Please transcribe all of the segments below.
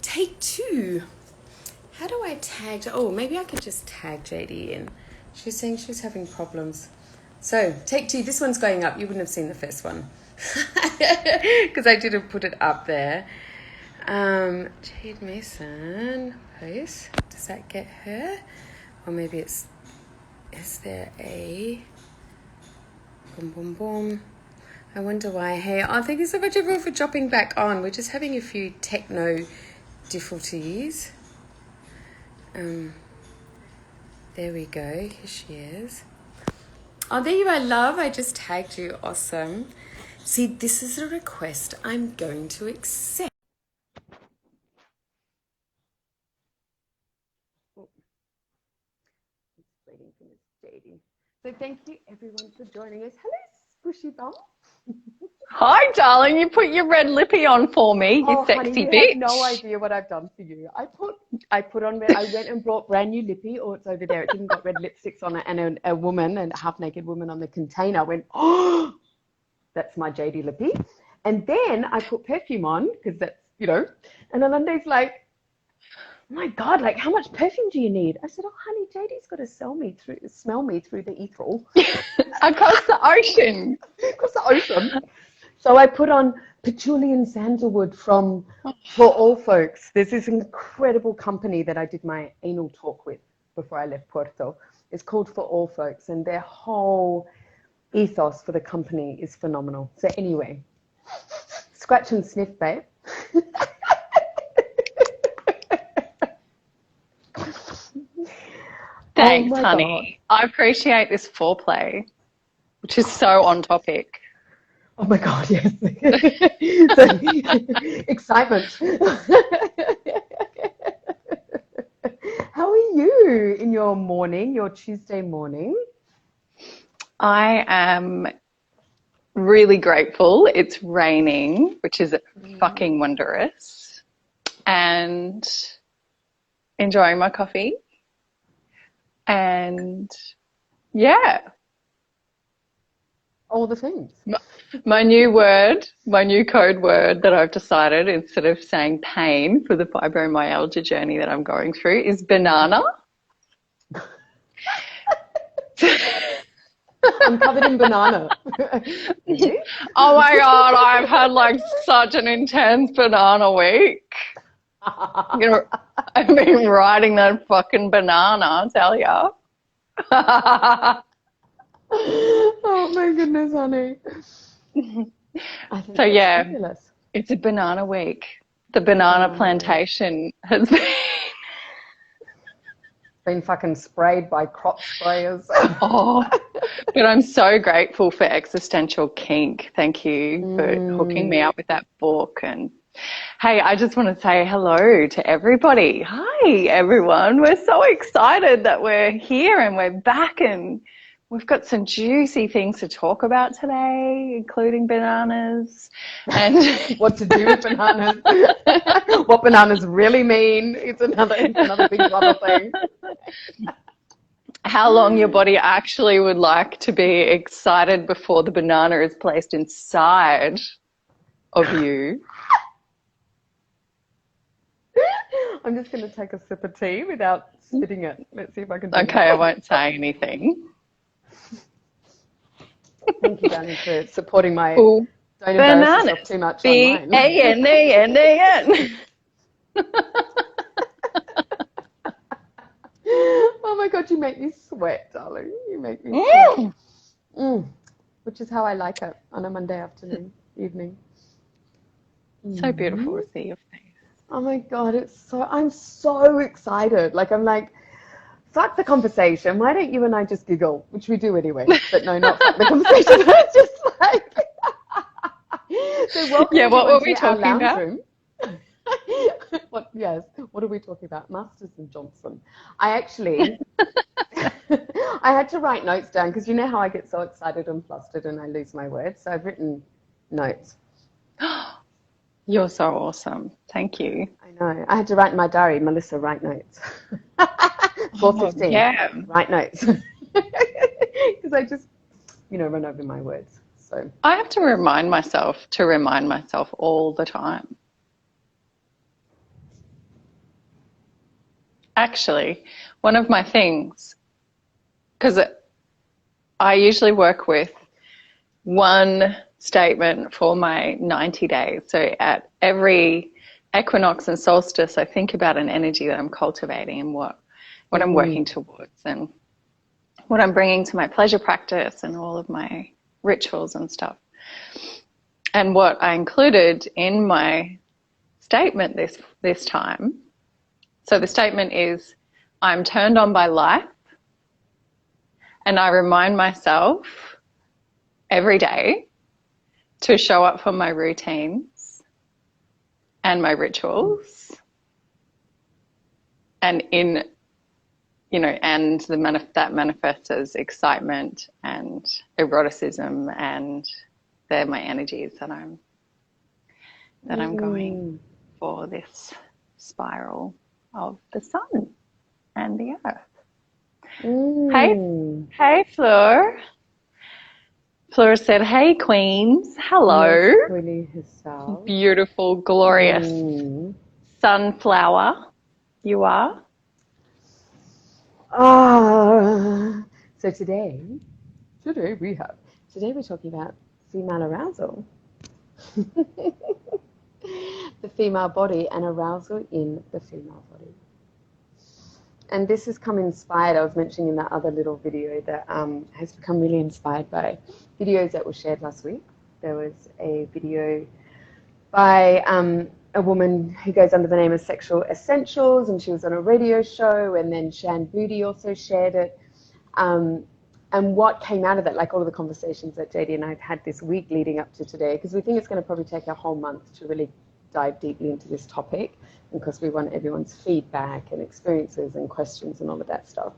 Take 2. How do I tag? Oh, maybe I could just tag JD in. She's saying she's having problems. So, take 2. This one's going up. You wouldn't have seen the first one. Because I didn't put it up there. Jade Mason post. Does that get her? Or maybe it's... Is there a... Boom, boom, boom. I wonder why. Hey, thank you so much everyone for dropping back on. We're just having a few techno difficulties. There we go. Here she is. Oh, there you are, love. I just tagged you. Awesome. See, this is a request I'm going to accept. Waiting for Miss JD. So thank you everyone for joining us. Hello, Squishy Bum. Hi, darling. You put your red lippy on for me, you sexy honey, you bitch. have no idea what I've done for you. I went and brought brand new lippy. Oh, it's over there. It didn't got red lipsticks on it, and a woman, a half-naked woman on the container went, oh, that's my JD lippy. And then I put perfume on because that's, and Alande's like, my God, like, how much perfume do you need? I said, oh, honey, JD's got to smell me through the ethereal. Across the ocean. Across the ocean. So I put on patchouli and sandalwood from For All Folks. There's this incredible company that I did my anal talk with before I left Puerto. It's called For All Folks, and their whole ethos for the company is phenomenal. So anyway, scratch and sniff, babe. Thanks, honey. God. I appreciate this foreplay, which is so on topic. Oh my God, yes. Excitement. How are you in your morning, your Tuesday morning? I am really grateful. It's raining, which is fucking wondrous, and enjoying my coffee. And yeah. All the things. My new code word that I've decided, instead of saying pain for the fibromyalgia journey that I'm going through, is banana. I'm covered in banana. Oh my God, I've had like such an intense banana week. I've been riding that fucking banana, I'll tell ya. Oh my goodness, honey. So yeah, fabulous. It's a banana week. The banana plantation has been fucking sprayed by crop sprayers. But I'm so grateful for Existential Kink. Thank you for hooking me up with that book. And hey, I just want to say hello to everybody. Hi, everyone. We're so excited that we're here and we're back, and we've got some juicy things to talk about today, including bananas and what to do with bananas, what bananas really mean. It's another big other thing. How long your body actually would like to be excited before the banana is placed inside of you. I'm just going to take a sip of tea without spitting it. Let's see if I can do Okay, I won't say anything. Thank you, Danny, for supporting my don't embarrass yourself too much online. B-A-N-A-N-A-N. Oh my God, you make me sweat, darling. You make me sweat. Which is how I like it on a Monday evening. So beautiful to see your face. Oh my God, I'm so excited. I'm like, fuck the conversation. Why don't you and I just giggle? Which we do anyway. But no, not fuck the conversation. It's just like... So welcome what were we talking about? Room. What are we talking about? Masters and Johnson. I actually... I had to write notes down because you know how I get so excited and flustered and I lose my words. So I've written notes. You're so awesome. Thank you. I know. I had to write in my diary, Melissa, write notes. 4:15. Write notes. Because I just, run over my words. So I have to remind myself all the time. actually, one of my things, because I usually work with one statement for my 90 days. So at every equinox and solstice, I think about an energy that I'm cultivating and what I'm working towards and what I'm bringing to my pleasure practice and all of my rituals and stuff. And what I included in my statement this time, so the statement is, I'm turned on by life, and I remind myself every day to show up for my routines and my rituals, and that manifests as excitement and eroticism, and they're my energies that I'm going for this spiral of the sun and the earth. Hey, Fleur. Fleur said, hey, queens. Hello. Queenie herself. Beautiful, glorious sunflower you are. So today we're talking about female arousal. The female body and arousal in the female body. And this has come inspired, I was mentioning in that other little video, that has become really inspired by videos that were shared last week. There was a video by a woman who goes under the name of Sexual Essentials, and she was on a radio show, and then Shan Booty also shared it. And what came out of that, like all of the conversations that JD and I have had this week leading up to today, because we think it's going to probably take a whole month to really dive deeply into this topic, because we want everyone's feedback and experiences and questions and all of that stuff.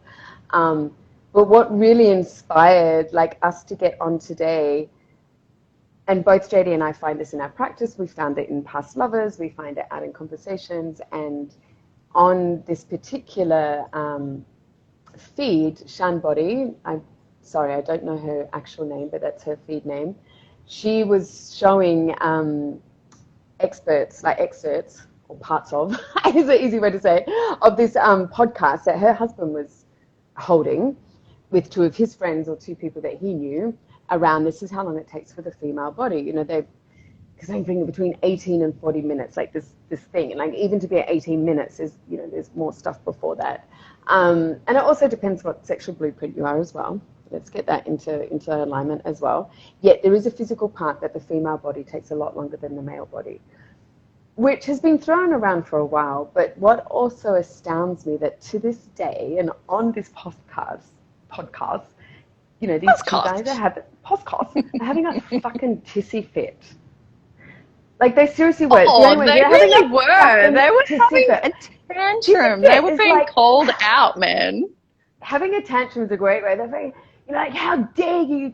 But what really inspired like us to get on today, and both JD and I find this in our practice, we found it in past lovers, we find it out in conversations, and on this particular feed, Shan Body, I don't know her actual name, but that's her feed name. She was showing excerpts, or parts of, is an easy way to say it, of this podcast that her husband was holding with two of his friends or two people that he knew around this is how long it takes for the female body. You know, because I'm thinking between 18 and 40 minutes, like this thing. And like even to be at 18 minutes is, you know, there's more stuff before that. And it also depends what sexual blueprint you are as well. Let's get that into alignment as well. Yet there is a physical part that the female body takes a lot longer than the male body, which has been thrown around for a while. But what also astounds me that to this day, and on this podcast, you know, these two guys are having a fucking tissy fit. Like they seriously were. Oh, they really were. They were having a tantrum. They were being like, called out, man. Having a tantrum is a great way. They're very, you know, like, how dare you?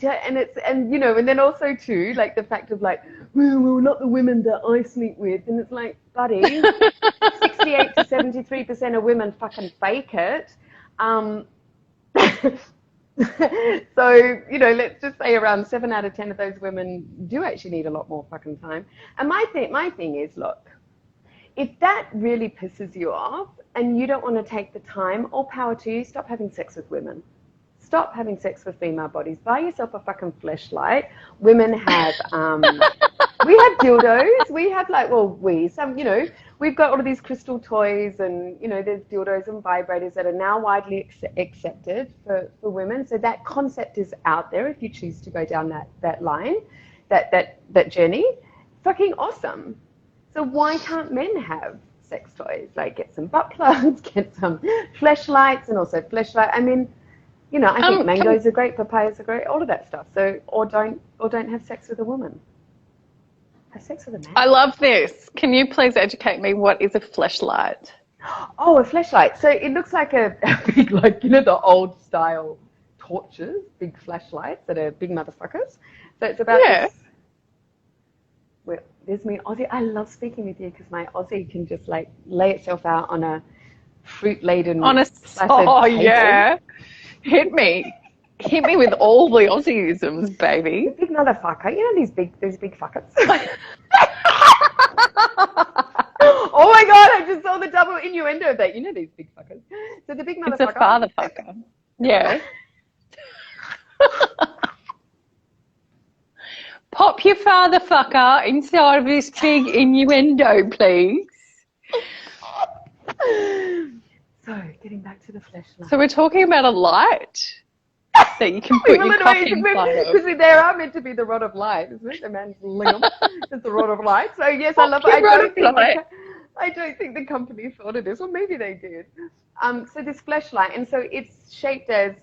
And you know, and then also too, like the fact of like, well, not the women that I sleep with, and it's like, buddy, 68 to 73% of women fucking fake it. So, you know, let's just say around 7 out of 10 of those women do actually need a lot more fucking time. And my thing is, look, if that really pisses you off and you don't want to take the time, all power to you, stop having sex with women. Stop having sex with female bodies. Buy yourself a fucking fleshlight. Women have, we have dildos. We have like, you know, we've got all of these crystal toys, and, you know, there's dildos and vibrators that are now widely accepted for women. So that concept is out there if you choose to go down that line, that journey. Fucking awesome. So why can't men have sex toys? Like get some butt plugs, get some fleshlights, and also fleshlight. I mean, you know, I think mangoes are great, papayas are great, all of that stuff. So, or don't have sex with a woman. Have sex with a man. I love this. Can you please educate me? What is a fleshlight? Oh, a fleshlight. So it looks like a big, like, you know, the old style torches, big flashlights that are big motherfuckers. So it's about this. Well, there's me, Aussie. I love speaking with you because my Aussie can just like lay itself out on a fruit-laden table. Yeah. Hit me with all the Aussieisms, baby. The big motherfucker. You know those big fuckers. Oh my God, I just saw the double innuendo of that. You know these big fuckers. So the big motherfucker. It's a father fucker. Yeah. Pop your father fucker inside of this big innuendo, please. So, getting back to the fleshlight. So we're talking about a light that you can put your cock inside of. Because they are meant to be the rod of light, isn't it? The man's lingam is the rod of light. So yes, I love it. I don't think the company thought of this, or maybe they did. So this fleshlight, and so it's shaped as,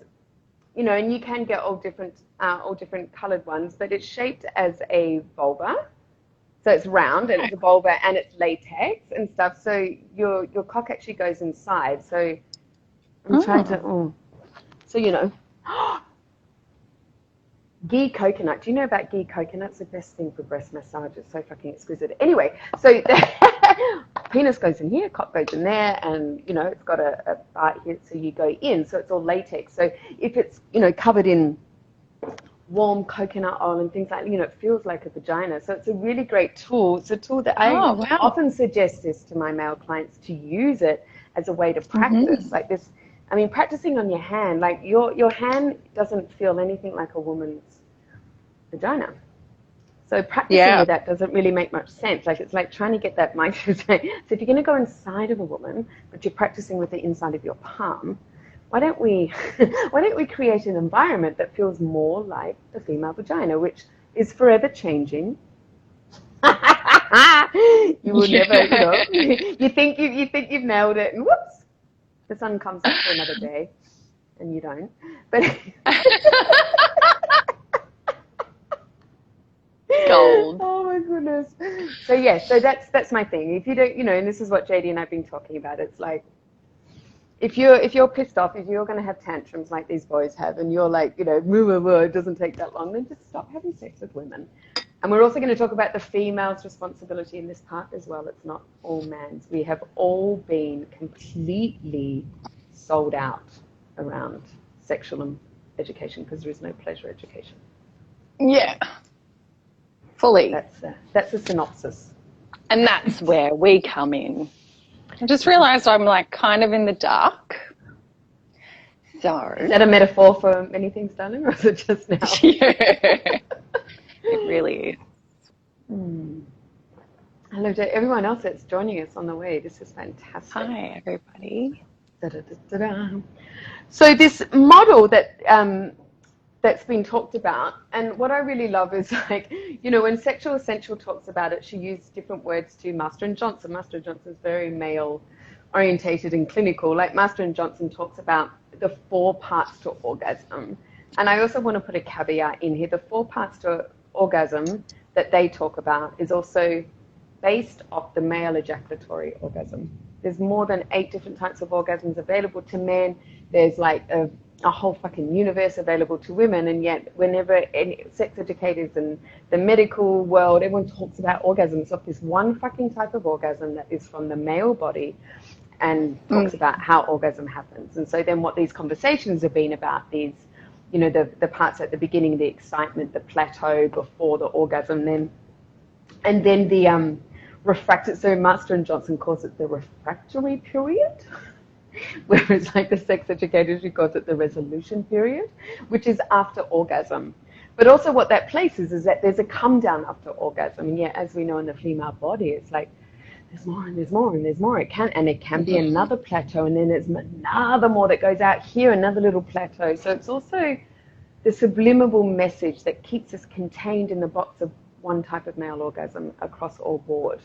you know, and you can get all different coloured ones, but it's shaped as a vulva. So it's round and it's a vulva and it's latex and stuff. So your cock actually goes inside. So I'm trying to, so you know, ghee coconut. Do you know about ghee coconut? It's the best thing for breast massage. It's so fucking exquisite. Anyway, so penis goes in here, cock goes in there, and you know it's got a part here, so you go in. So it's all latex. So if it's, you know, covered in warm coconut oil and things like that, you know, it feels like a vagina. So it's a really great tool. It's a tool that I often suggest this to my male clients, to use it as a way to practice like this. I mean, practicing on your hand, like your hand doesn't feel anything like a woman's vagina. So practicing with that doesn't really make much sense. Like, it's like trying to get that micro. So if you're going to go inside of a woman, but you're practicing with the inside of your palm, why don't we create an environment that feels more like the female vagina, which is forever changing. You will never, you know, you think you've nailed it, and whoops, the sun comes up for another day, and you don't. But gold. Oh my goodness. So yeah, so that's my thing. If you don't, you know, and this is what JD and I've been talking about. It's like, if you're pissed off, if you're going to have tantrums like these boys have, and you're like, you know, it doesn't take that long, then just stop having sex with women. And we're also going to talk about the female's responsibility in this part as well. It's not all man's. We have all been completely sold out around sexual education because there is no pleasure education. Yeah, fully. That's a synopsis. And that's where we come in. I just realised I'm like kind of in the dark. So is that a metaphor for many things, darling, or is it just now? Yeah. It really is. Hello to everyone else that's joining us on the way. This is fantastic. Hi, everybody. Da-da-da-da-da. So this model that that's been talked about, and what I really love is, like, you know, when Sexual Essential talks about it, she used different words to Master and Johnson. Master and Johnson is very male orientated and clinical. Like, Master and Johnson talks about the 4 parts to orgasm. And I also want to put a caveat in here. The 4 parts to orgasm that they talk about is also based off the male ejaculatory orgasm. There's more than 8 different types of orgasms available to men. There's like a whole fucking universe available to women, and yet whenever any sex educators and the medical world, everyone talks about orgasms of this one fucking type of orgasm that is from the male body, and talks about how orgasm happens. And so then what these conversations have been about, these, you know, the parts at the beginning, the excitement, the plateau before the orgasm, then the refractory. So Master and Johnson calls it the refractory period, whereas like the sex educators, she calls it the resolution period, which is after orgasm. But also what that places is that there's a come down after orgasm. And yet, as we know in the female body, it's like there's more and there's more and there's more. It can be another plateau, and then there's another more that goes out here, another little plateau. So it's also the subliminal message that keeps us contained in the box of one type of male orgasm across all board.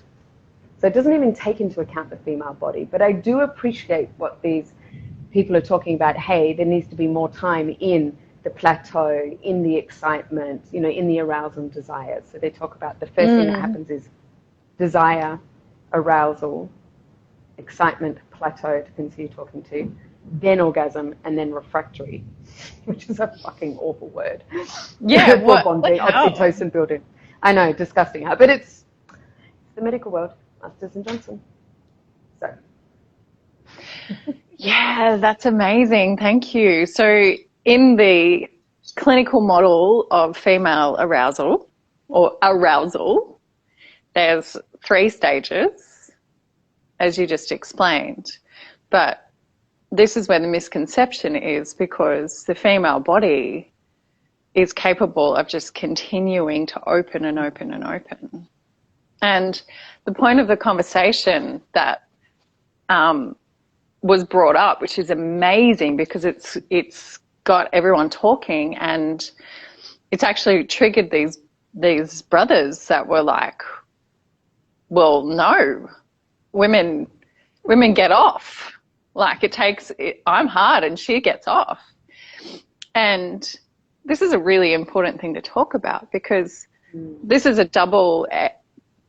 So it doesn't even take into account the female body. But I do appreciate what these people are talking about. Hey, there needs to be more time in the plateau, in the excitement, you know, in the arousal and desire. So they talk about the first thing that happens is desire, arousal, excitement, plateau, depends who you're talking to, then orgasm, and then refractory, which is a fucking awful word. Yeah, what? Bonding, oxytocin building. I know, disgusting. But it's the medical world, Masters and Johnson. So. Yeah, that's amazing. Thank you. So in the clinical model of female arousal, or arousal, there's 3 stages, as you just explained. But this is where the misconception is, because the female body is capable of just continuing to open and open and open. And the point of the conversation that was brought up, which is amazing because it's got everyone talking, and it's actually triggered these brothers that were like, well, no, women get off. Like I'm hard and she gets off. And this is a really important thing to talk about, because this is a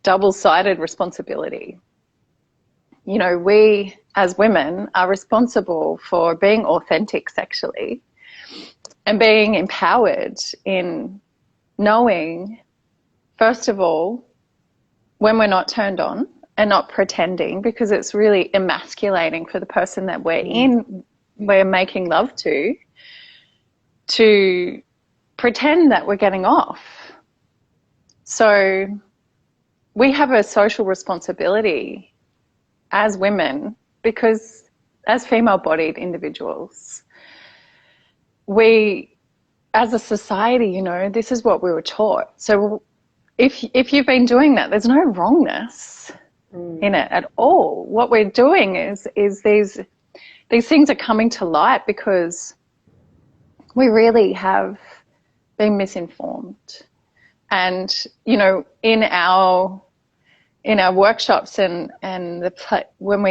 double-sided responsibility. You know, we as women are responsible for being authentic sexually and being empowered in knowing, first of all, when we're not turned on and not pretending, because it's really emasculating for the person that we're making love to pretend that we're getting off. So we have a social responsibility as women, because as female-bodied individuals, we, as a society, you know, this is what we were taught. So if you've been doing that, there's no wrongness in it at all. What we're doing is these things are coming to light because we really have been misinformed. And, you know, in our workshops and when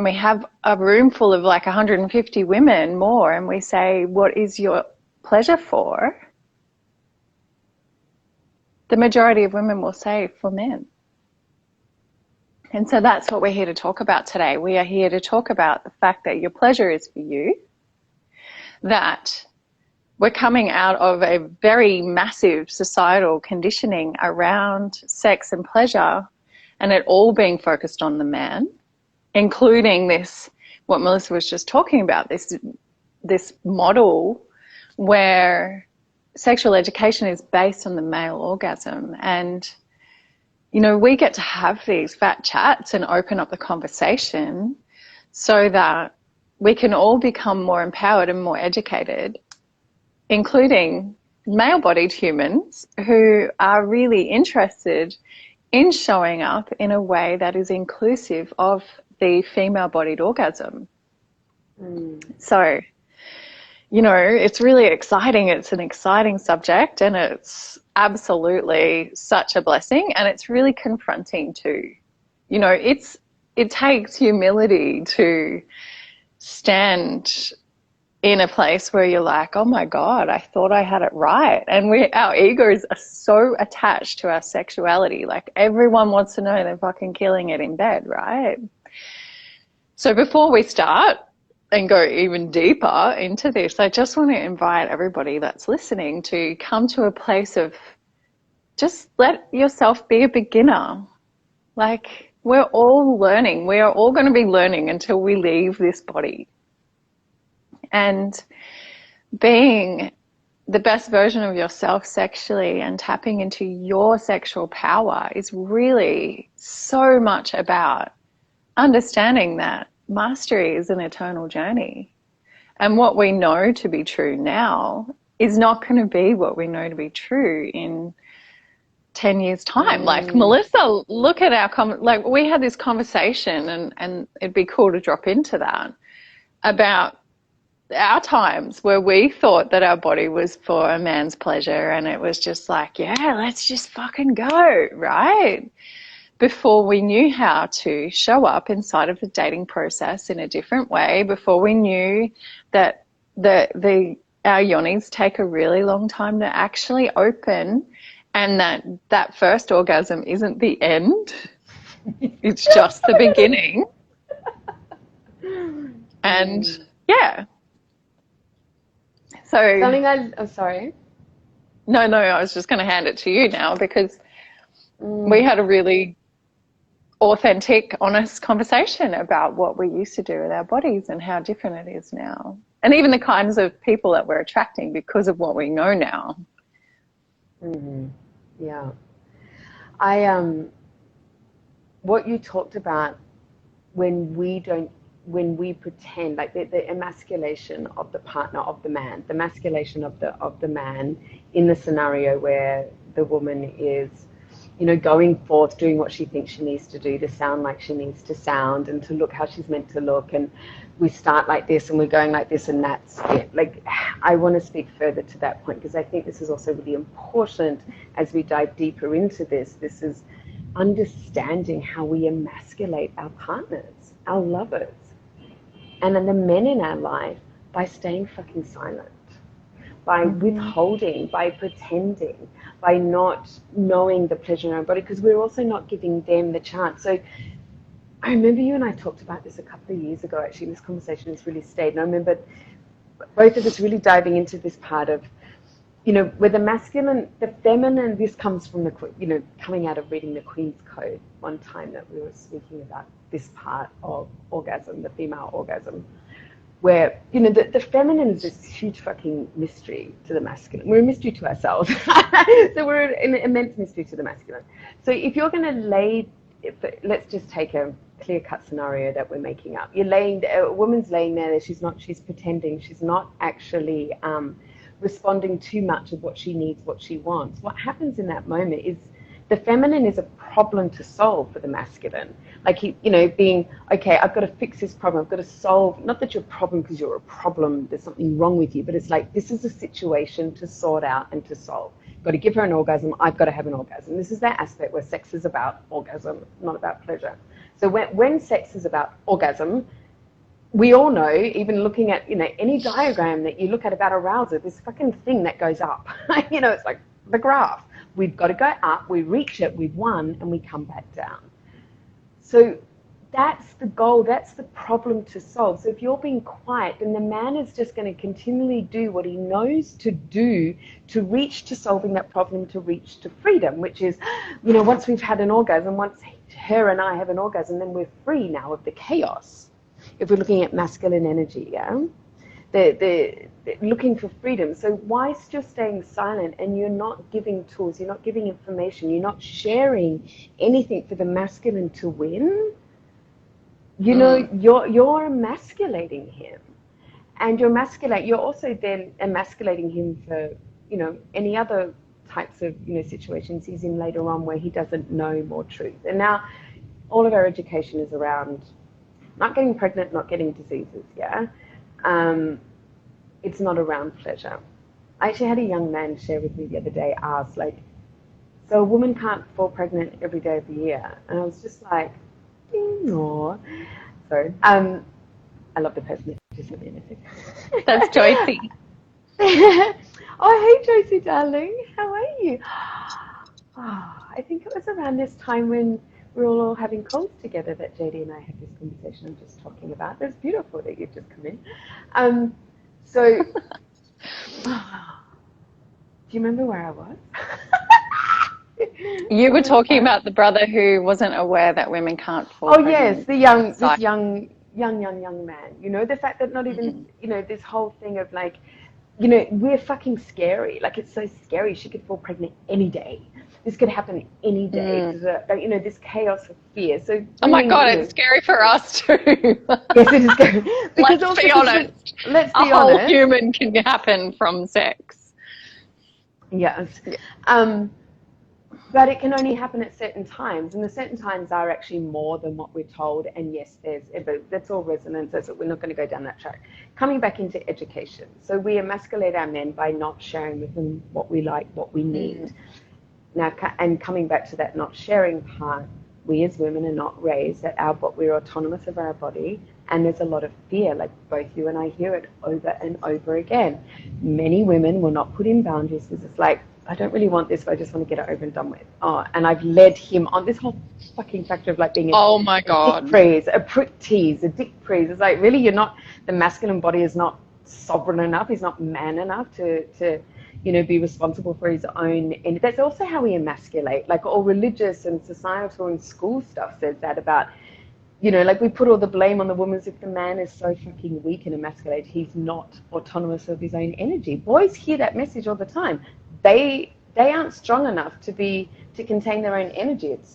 we have a room full of like 150 women more, and we say, what is your pleasure for? The majority of women will say, for men. And so that's what we're here to talk about today. We are here to talk about the fact that your pleasure is for you, that we're coming out of a very massive societal conditioning around sex and pleasure, and it all being focused on the man, including this, what Melissa was just talking about, this model where sexual education is based on the male orgasm. And, you know, we get to have these fat chats and open up the conversation so that we can all become more empowered and more educated, including male-bodied humans who are really interested in showing up in a way that is inclusive of the female-bodied orgasm. So, you know, it's really exciting. It's an exciting subject, and it's absolutely such a blessing, and it's really confronting too. You know, it takes humility to stand in a place where you're like, oh my God, I thought I had it right. And our egos are so attached to our sexuality. Like, everyone wants to know they're fucking killing it in bed, right? So before we start and go even deeper into this, I just want to invite everybody that's listening to come to a place of just let yourself be a beginner. Like, we're all learning. We are all going to be learning until we leave this body. And being the best version of yourself sexually and tapping into your sexual power is really so much about understanding that mastery is an eternal journey. And what we know to be true now is not going to be what we know to be true in 10 years' time. Like, Melissa, look at like, we had this conversation, and it'd be cool to drop into that, about our times where we thought that our body was for a man's pleasure, and it was just like, yeah, let's just fucking go, right? Before we knew how to show up inside of the dating process in a different way, before we knew that our yonis take a really long time to actually open, and that first orgasm isn't the end, it's just the beginning. And yeah. So I'm sorry. No, I was just going to hand it to you now, because we had a really authentic, honest conversation about what we used to do with our bodies and how different it is now. And even the kinds of people that we're attracting because of what we know now. Yeah. What you talked about, when we don't when we pretend, like the emasculation of the partner, of the man, the masculation of the man in the scenario where the woman is, you know, going forth, doing what she thinks she needs to do to sound like she needs to sound and to look how she's meant to look. And we start like this and we're going like this and that's it. Like, I want to speak further to that point because I think this is also really important as we dive deeper into this. This is understanding how we emasculate our partners, our lovers, and then the men in our life by staying fucking silent, by withholding, by pretending, by not knowing the pleasure in our body, because we're also not giving them the chance. So I remember you and I talked about this a couple of years ago, actually. This conversation has really stayed. And I remember both of us really diving into this part of, you know, where the masculine, the feminine, this comes from the, you know, coming out of reading the Queen's Code one time that we were speaking about this part of orgasm, the female orgasm, where, you know, the feminine is this huge fucking mystery to the masculine. We're a mystery to ourselves. So we're an immense mystery to the masculine. So if you're going to let's just take a clear-cut scenario that we're making up. A woman's laying there, she's pretending, she's not actually responding too much of what she needs, what she wants. What happens in that moment is the feminine is a problem to solve for the masculine. Like, you know, being, okay, I've got to fix this problem. I've got to solve, not that you're a problem because you're a problem, there's something wrong with you, but it's like, this is a situation to sort out and to solve. Got to give her an orgasm. I've got to have an orgasm. This is that aspect where sex is about orgasm, not about pleasure. So when sex is about orgasm, we all know, even looking at, you know, any diagram that you look at about arousal, this fucking thing that goes up. You know, it's like the graph. We've got to go up, we reach it, we've won, and we come back down. So that's the goal, that's the problem to solve. So if you're being quiet, then the man is just going to continually do what he knows to do to reach to solving that problem, to reach to freedom, which is, you know, once we've had an orgasm, once her and I have an orgasm, then we're free now of the chaos. If we're looking at masculine energy, yeah? They're looking for freedom. So whilst you're staying silent and you're not giving tools, you're not giving information, you're not sharing anything for the masculine to win, you know, you're emasculating him. And you're also then emasculating him for, you know, any other types of, you know, situations he's in later on where he doesn't know more truth. And now all of our education is around not getting pregnant, not getting diseases, yeah? It's not around pleasure. I actually had a young man share with me the other day, ask, like, so a woman can't fall pregnant every day of the year? And I was just like, no. Sorry. I love the person that just sent me a message. That's Joycey. Oh, hey, Joycey, darling. How are you? Oh, I think it was around this time when we were all having calls together that JD and I had this conversation I'm just talking about. It's beautiful that you've just come in. So, do you remember where I was? You were talking about the brother who wasn't aware that women can't fall pregnant. Oh, yes, this young man. You know, the fact that not even, you know, this whole thing of like, you know, we're fucking scary. Like, it's so scary. She could fall pregnant any day. This could happen any day. You know, this chaos of fear. So, oh my God, it's scary for us too. Yes, it is scary. Because let's be honest. Let's be honest. A whole human can happen from sex. Yes. Yeah. But it can only happen at certain times, and the certain times are actually more than what we're told. And yes, that's all resonance. We're not going to go down that track. Coming back into education, so we emasculate our men by not sharing with them what we like, what we need. Now, and coming back to that not sharing part, we as women are not raised that we're autonomous of our body, and there's a lot of fear. Like both you and I hear it over and over again. Many women will not put in boundaries because it's like, I don't really want this, but I just want to get it over and done with. Oh, and I've led him on this whole fucking factor of like being oh my God, a dick praise, a prick tease, a dick praise. It's like, really, the masculine body is not sovereign enough, he's not man enough to you know, be responsible for his own. And that's also how we emasculate, like all religious and societal and school stuff says that about, you know, like we put all the blame on the woman as if the man is so fucking weak and emasculated, he's not autonomous of his own energy. Boys hear that message all the time. They aren't strong enough to contain their own energy. It's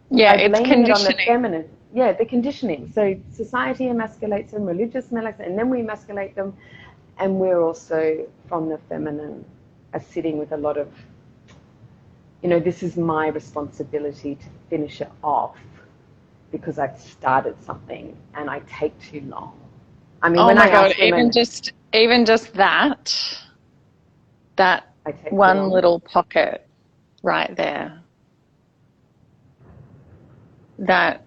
conditioning. It on the feminine. the conditioning. So society emasculates them, religious emasculates, and then we emasculate them, and we're also from the feminine are sitting with a lot of, this is my responsibility to finish it off because I've started something and I take too long. I mean, oh when my I God, ask women, even just that one little pocket right there, that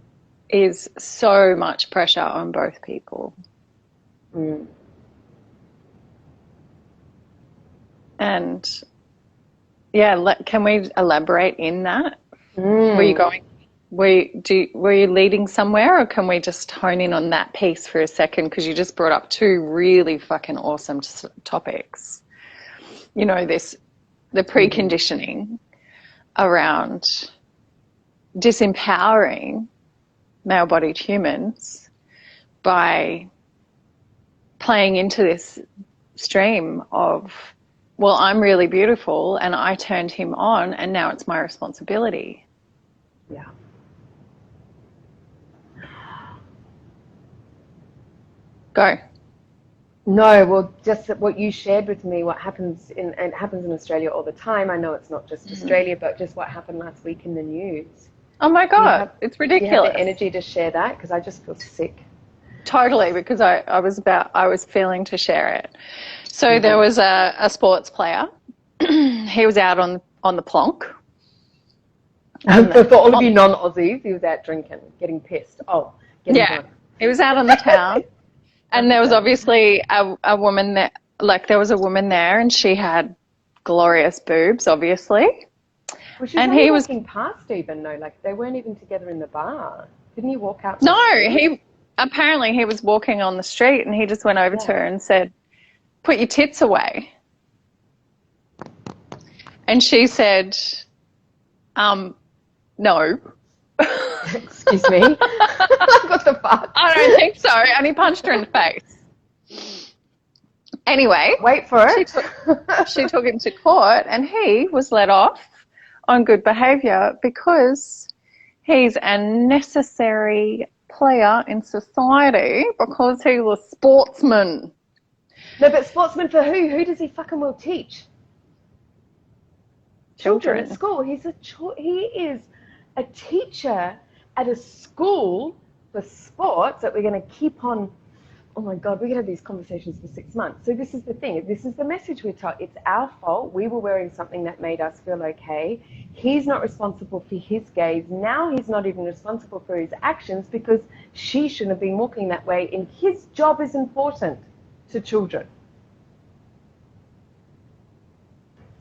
is so much pressure on both people. Mm. And can we elaborate in that? Mm. Were you leading somewhere, or can we just hone in on that piece for a second? Because you just brought up two really fucking awesome topics. The preconditioning around disempowering male-bodied humans by playing into this stream of, well, I'm really beautiful and I turned him on and now it's my responsibility. Yeah. Go. No, well, just what you shared with me, what happens it happens in Australia all the time. I know it's not just Australia, but just what happened last week in the news. Oh my God, it's ridiculous. Do you have the energy to share that? Because I just feel sick. Totally, because I was feeling to share it. So there was a sports player. He was out on the plonk. For all of you non-Aussies, he was out drinking, getting pissed. Drunk. He was out on the town. And there was obviously a woman there, there was a woman there, and she had glorious boobs, obviously. Well, she was only walking past even, though. They weren't even together in the bar. Didn't he walk out? No, he was walking on the street, and he just went over to her and said, "Put your tits away." And she said, "No." Excuse me. What the fuck? I don't think so. And he punched her in the face. Anyway, wait for it. She took him to court, and he was let off on good behaviour because he's a necessary player in society because he's a sportsman. No, but sportsman for who? Who does he fucking well teach? Children at school. He is a teacher at a school for sports that we're going to keep on. Oh my God, we're going to have these conversations for 6 months. So this is the thing. This is the message we're taught. It's our fault. We were wearing something that made us feel okay. He's not responsible for his gaze. Now he's not even responsible for his actions because she shouldn't have been walking that way. And his job is important to children.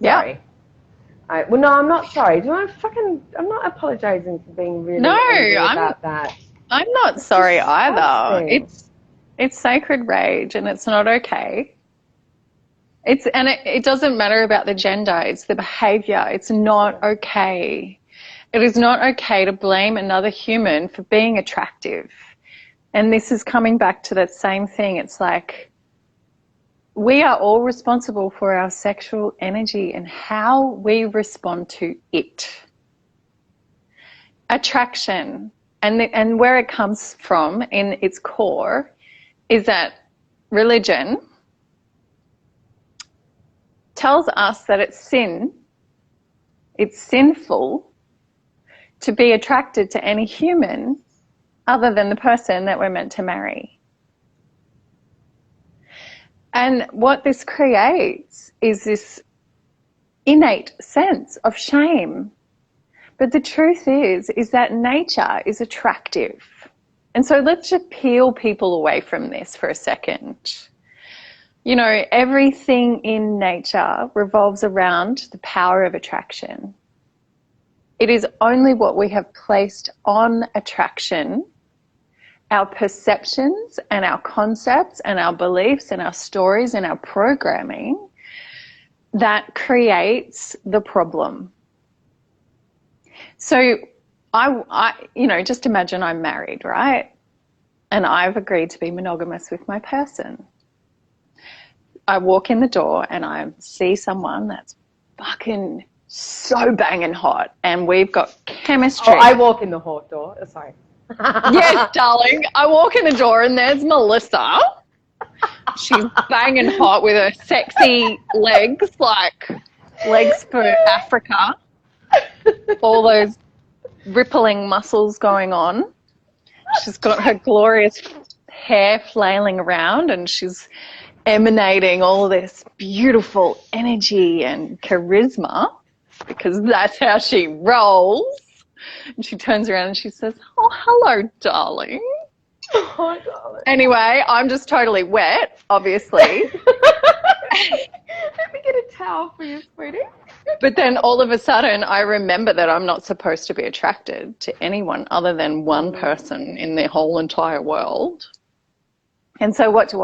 Sorry. Yeah. Well, no, I'm not sorry. I'm not apologizing for being really angry about that. I'm not sorry either. It's sacred rage, and it's not okay. It doesn't matter about the gender. It's the behavior. It's not okay. It is not okay to blame another human for being attractive. And this is coming back to that same thing. It's like we are all responsible for our sexual energy and how we respond to it. Attraction, and where it comes from in its core is that religion tells us that it's sinful to be attracted to any human other than the person that we're meant to marry. And what this creates is this innate sense of shame. But the truth is that nature is attractive. And so let's just peel people away from this for a second. You know, everything in nature revolves around the power of attraction. It is only what we have placed on attraction, our perceptions and our concepts and our beliefs and our stories and our programming, that creates the problem. So I just imagine I'm married, right? And I've agreed to be monogamous with my person. I walk in the door and I see someone that's fucking so banging hot and we've got chemistry. Oh, I walk in the hot door. Sorry. Yes, darling. I walk in the door and there's Melissa. She's banging hot with her sexy legs, like legs for Africa. All those rippling muscles going on. She's got her glorious hair flailing around and she's emanating all this beautiful energy and charisma because that's how she rolls. And she turns around and she says, "Oh, hello, darling." Oh, darling. Anyway, I'm just totally wet, obviously. Let me get a towel for you, sweetie. But then all of a sudden I remember that I'm not supposed to be attracted to anyone other than one person in the whole entire world. And so what do?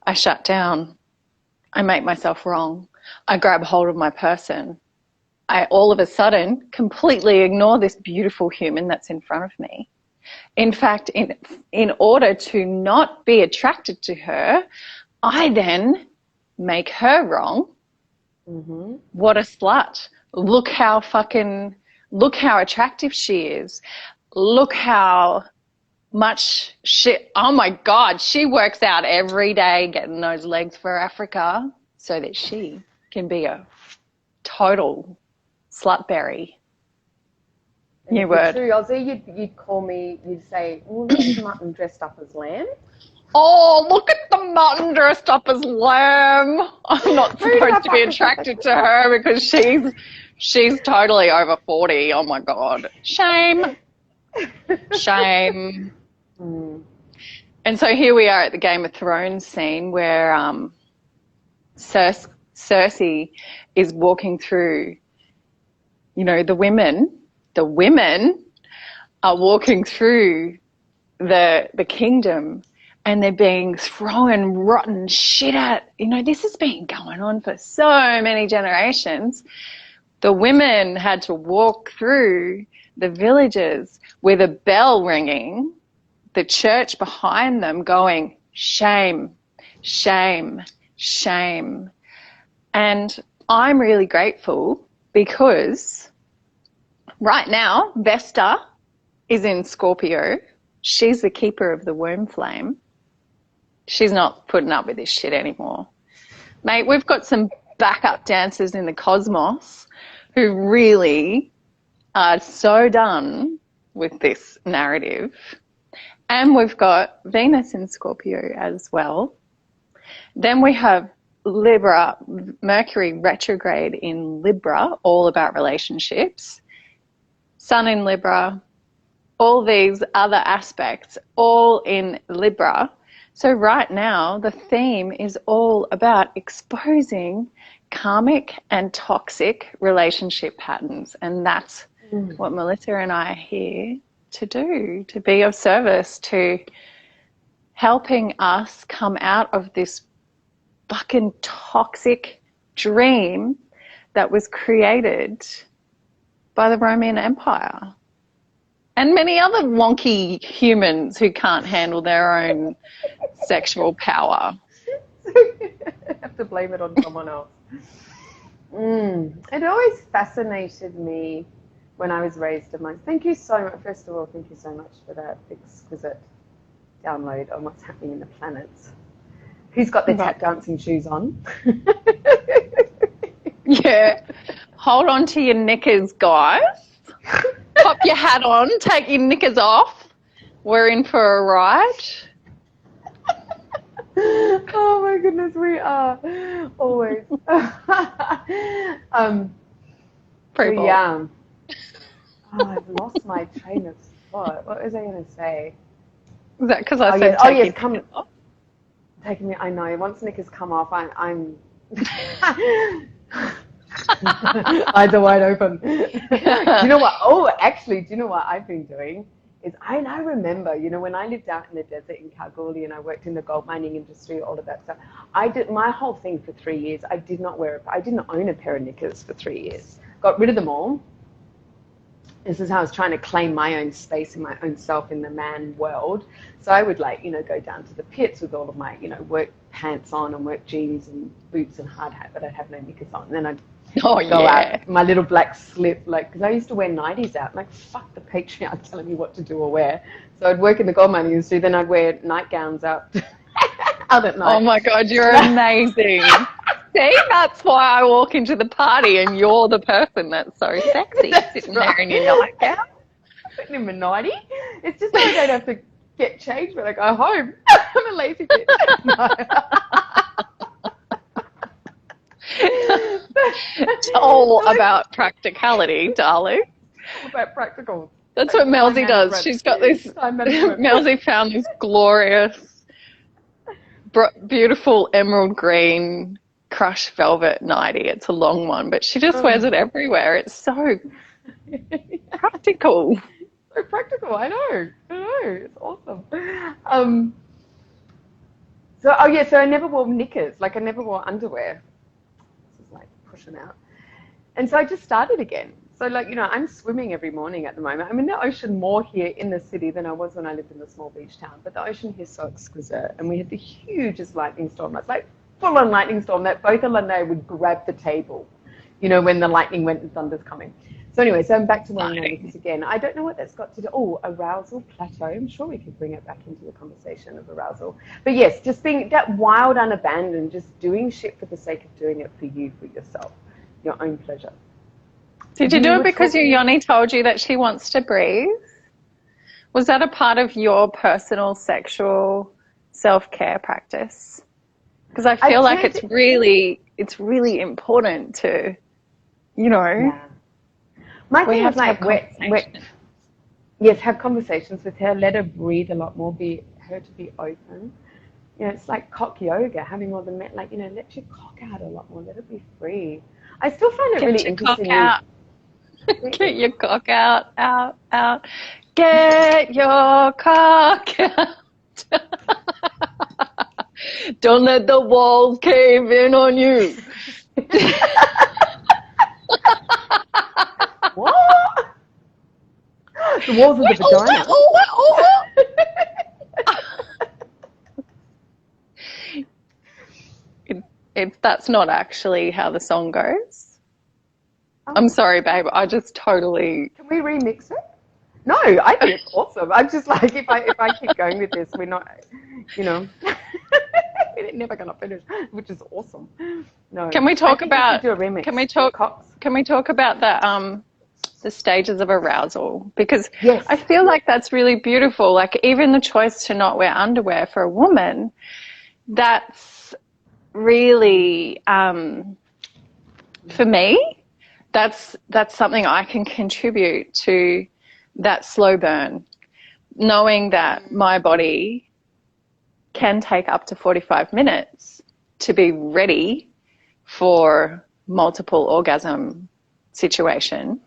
I shut down. I make myself wrong. I grab hold of my person. I all of a sudden completely ignore this beautiful human that's in front of me. In fact, in order to not be attracted to her, I then make her wrong. Mm-hmm. What a slut. Look how attractive she is. Look how much oh my God, she works out every day getting those legs for Africa so that she can be a total slutberry. New word. True, Aussie, you'd call me, you'd say, "Oh, look at mutton dressed up as lamb." Oh, look at the mutton dressed up as lamb. I'm not supposed to be attracted to her because she's totally over 40. Oh my God. Shame. Shame. And so here we are at the Game of Thrones scene where Cersei is walking through, you know, the women are walking through the kingdom and they're being thrown rotten shit at. You know, this has been going on for so many generations. The women had to walk through the villages with a bell ringing, the church behind them going, "Shame, shame, shame." And I'm really grateful because right now Vesta is in Scorpio. She's the keeper of the womb flame. She's not putting up with this shit anymore. Mate, we've got some backup dancers in the cosmos who really are so done with this narrative. And we've got Venus in Scorpio as well. Then we have Libra, Mercury retrograde in Libra, all about relationships. Sun in Libra, all these other aspects, all in Libra. So right now the theme is all about exposing karmic and toxic relationship patterns. And that's what Melissa and I are here to do, to be of service to helping us come out of this fucking toxic dream that was created by the Roman Empire and many other wonky humans who can't handle their own sexual power. Have to blame it on someone else. It always fascinated me when I was raised amongst. Thank you so much. First of all, thank you so much for that exquisite download on what's happening in the planets. Who's got their tap dancing shoes on? Yeah. Hold on to your knickers, guys. Pop your hat on. Take your knickers off. We're in for a ride. Oh my goodness, we are always. Pretty yeah. Oh, I've lost my train of thought. What was I going to say? Is that because I said take come off? Taking me, I know. Once knickers come off, I'm eyes are wide open. You know what? Oh, actually, do you know what I've been doing? Is I remember, you know, when I lived out in the desert in Kalgoorlie and I worked in the gold mining industry, all of that stuff. I did my whole thing for 3 years. I didn't own a pair of knickers for 3 years. Got rid of them all. This is how I was trying to claim my own space and my own self in the man world. So I would go down to the pits with all of my, work pants on and work jeans and boots and hard hat, but I'd have no knickers on. And then I'd Oh, Go yeah. out, my little black slip, like, because I used to wear nighties out. Like, fuck the patriarch telling me what to do or wear. So I'd work in the gold mining industry, then I'd wear nightgowns out, out at night. Oh, my God, you're amazing. See, that's why I walk into the party and you're the person that's so sexy, sitting there in your nightgown. Putting in my nightie. It's just so I don't have to get changed when I go home. I'm a lazy bitch. It's all about practicality, darling. About practical. That's what Melzy does. She's got this, Melzy found this glorious, beautiful emerald green crushed velvet nightie. It's a long one, but she just wears it everywhere. It's so practical. So practical, I know. It's awesome. So I never wore knickers. Like, I never wore underwear. This is like pushing out. And so I just started again. So, like, you know, I'm swimming every morning at the moment. I'm in the ocean more here in the city than I was when I lived in the small beach town. But the ocean here is so exquisite. And we had the hugest lightning storm. It's like full-on lightning storm that both Ella and I would grab the table, you know, when the lightning went and thunder's coming. So anyway, so I'm back to wearing knickers again. I don't know what that's got to do. Oh, arousal, plateau. I'm sure we could bring it back into the conversation of arousal. But yes, just being that wild, unabandoned, just doing shit for the sake of doing it for you, for yourself, your own pleasure. Did you do it because your yoni told you that she wants to breathe? Was that a part of your personal sexual self-care practice? Because I feel like it's really important to, you know. Yeah. My thing is like, have conversations with her, let her breathe a lot more, her to be open. You know, it's like cock yoga, having all the men, like, you know, let your cock out a lot more, let it be free. I still find it really interesting. Get your cock out, out, out. Get your cock out. Don't let the walls cave in on you. What? The walls of the vagina. That's not actually how the song goes. Oh. I'm sorry, babe. I just totally... Can we remix it? No, I think it's awesome. I'm just like, if I keep going with this, we're not, you know, we're never going to finish, which is awesome. No. Can we talk about... do a remix. Can we talk about the stages of arousal? Because yes. I feel like that's really beautiful. Like, even the choice to not wear underwear for a woman, that's really, for me, that's something I can contribute to that slow burn, knowing that my body can take up to 45 minutes to be ready for multiple orgasm situation.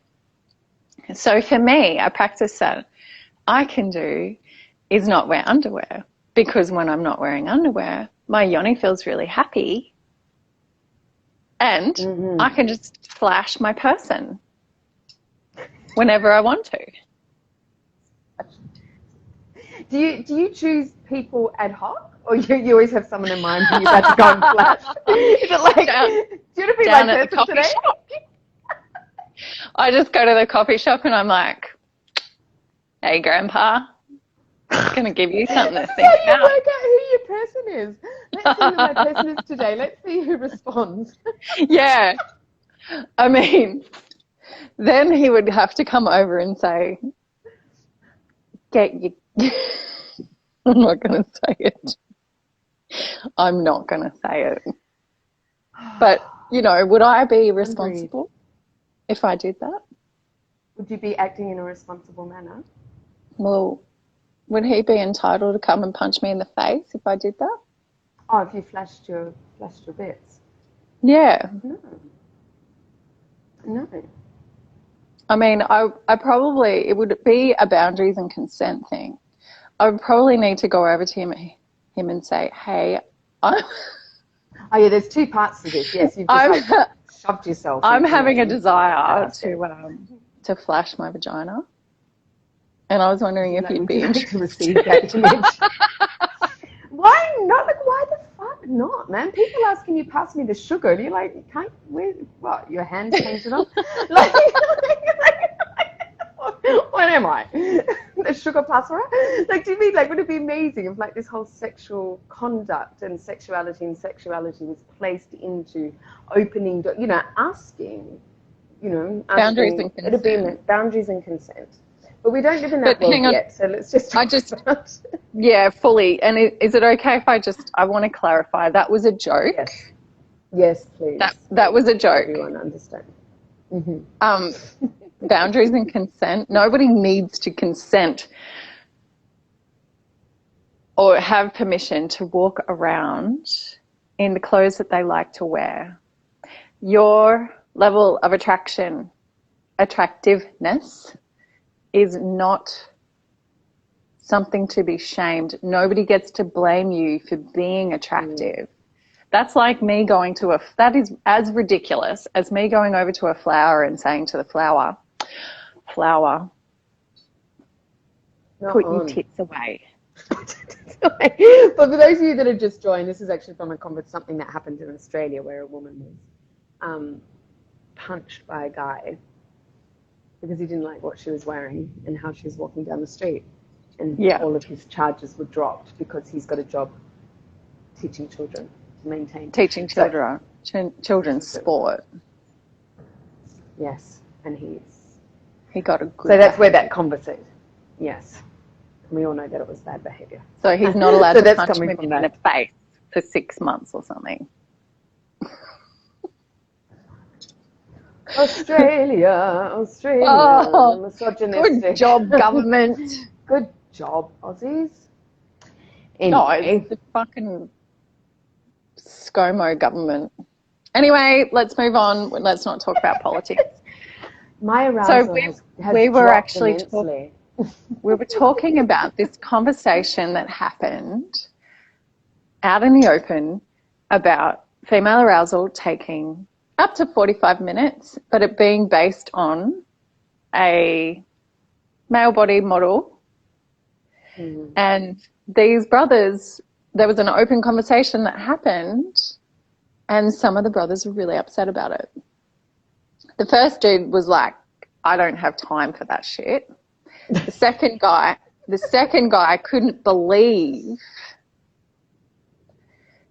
So for me, a practice that I can do is not wear underwear, because when I'm not wearing underwear, my yoni feels really happy, and I can just flash my person whenever I want to. Do you choose people ad hoc, or you always have someone in mind who you're about to go and flash? Is it like, do you want to be my person today? I just go to the coffee shop and I'm like, hey, Grandpa, I'm going to give you something to think about. Work out who your person is. Let's see who my person is today. Let's see who responds. Yeah. I mean, then he would have to come over and say, get you. I'm not going to say it. I'm not going to say it. But, you know, would I be responsible if I did that? Would you be acting in a responsible manner? Well, would he be entitled to come and punch me in the face if I did that? Oh, if you flashed your bits? Yeah. No. I mean, I probably, it would be a boundaries and consent thing. I would probably need to go over to him and say, hey, Oh yeah, there's two parts to this. Yes, you've just shoved yourself. I'm having a desire to flash my vagina, and I was wondering if you'd be interested to receive that image. Why not? Like, why the fuck not, man. People ask, can you pass me the sugar? And you're like, can't, what, your hand painted on? What am I? The sugar passer? Like, do you mean, like, would it be amazing if, like, this whole sexual conduct and sexuality was placed into opening, asking, boundaries and consent. It'd be boundaries and consent. But we don't live in that world yet, so let's just yeah, fully. And is it okay if I want to clarify, that was a joke? Yes, please. That was a joke. Everyone understand. Boundaries and consent. Nobody needs to consent or have permission to walk around in the clothes that they like to wear. Your level of attractiveness is not something to be shamed. Nobody gets to blame you for being attractive. That's like me going to that is as ridiculous as me going over to a flower and saying to the flower, put your tits away. But for those of you that have just joined, this is actually from something that happened in Australia where a woman was punched by a guy because he didn't like what she was wearing and how she was walking down the street. And all of his charges were dropped because he's got a job teaching children to maintain. Teaching children, children's sport. Yes, and he got a good. So that's where that conversation. Yes, and we all know that it was bad behaviour. So he's not allowed to punch women in the face for 6 months or something. Australia, misogynistic. Good job, government. Good job, Aussies. Anyway. No, it's the fucking ScoMo government. Anyway, let's move on. Let's not talk about politics. My arousal we were actually we were talking about this conversation that happened out in the open about female arousal taking up to 45 minutes, but it being based on a male body model. And these brothers, there was an open conversation that happened, and some of the brothers were really upset about it. The first dude was like, I don't have time for that shit. The second guy couldn't believe.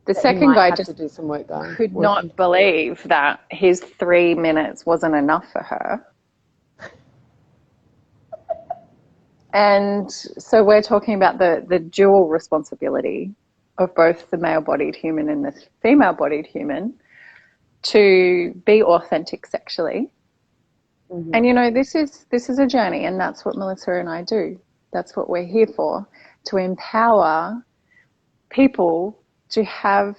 The second guy just do some work, could not believe that his 3 minutes wasn't enough for her. And so we're talking about the dual responsibility of both the male-bodied human and the female-bodied human to be authentic sexually. And, this is a journey, and that's what Melissa and I do. That's what we're here for, to empower people to have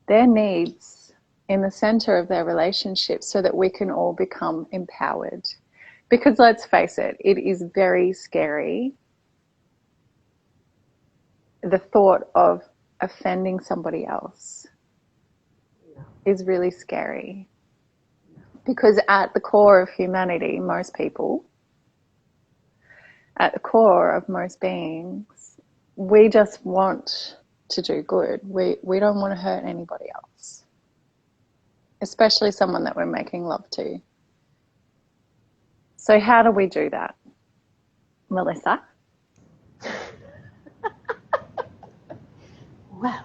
their needs in the center of their relationship so that we can all become empowered. Because let's face it, it is very scary. The thought of offending somebody else is really scary. Because at the core of humanity, most people, at the core of most beings, we just want to do good. We don't want to hurt anybody else, especially someone that we're making love to. So how do we do that, Melissa? Well,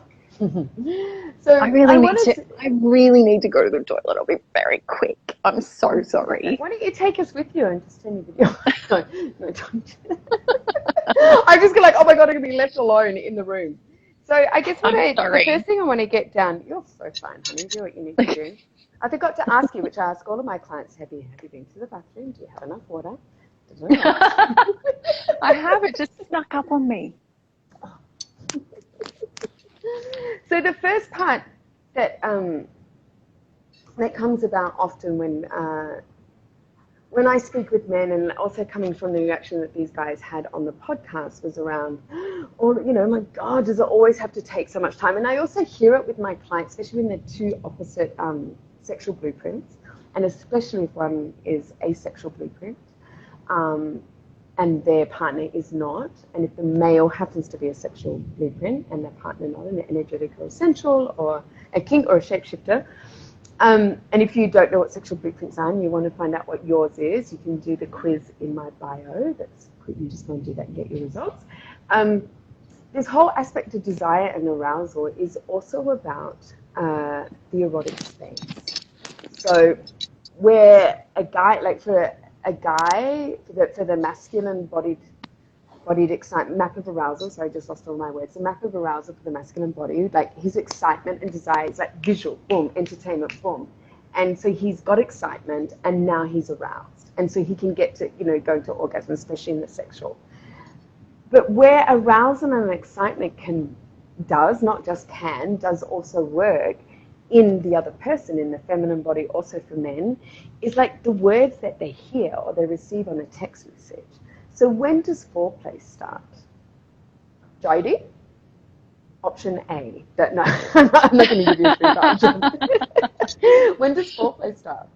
so I really need to go to the toilet. I'll be very quick. I'm so sorry. Why don't you take us with you and just turn your video? No, don't. I just go like, oh my God, I'm going to be left alone in the room. So I guess the first thing I want to get down, you're so fine, honey, do what you need to do. I forgot to ask you, which I ask all of my clients, have you been to the bathroom? Do you have enough water? I have, it just snuck up on me. So the first part that comes about often when I speak with men, and also coming from the reaction that these guys had on the podcast, was around, my God, does it always have to take so much time? And I also hear it with my clients, especially when they're two opposite sexual blueprints, and especially if one is asexual blueprint. and their partner is not, and if the male happens to be a sexual blueprint and their partner not, an energetic or essential or a kink or a shapeshifter, and if you don't know what sexual blueprints are and you want to find out what yours is, you can do the quiz in my bio. That's you just go and do that and get your results. This whole aspect of desire and arousal is also about the erotic space. So where a guy, like for a guy, for the masculine bodied excitement, map of arousal, sorry, I just lost all my words. The map of arousal for the masculine body, like his excitement and desire is like visual, boom, entertainment, boom. And so he's got excitement and now he's aroused. And so he can get to, go to orgasm, especially in the sexual. But where arousal and excitement does also work in the other person, in the feminine body, also for men, is like the words that they hear or they receive on a text message. So when does foreplay start? Jodie? Option A. No, I'm not going to give you a free option. When does foreplay start?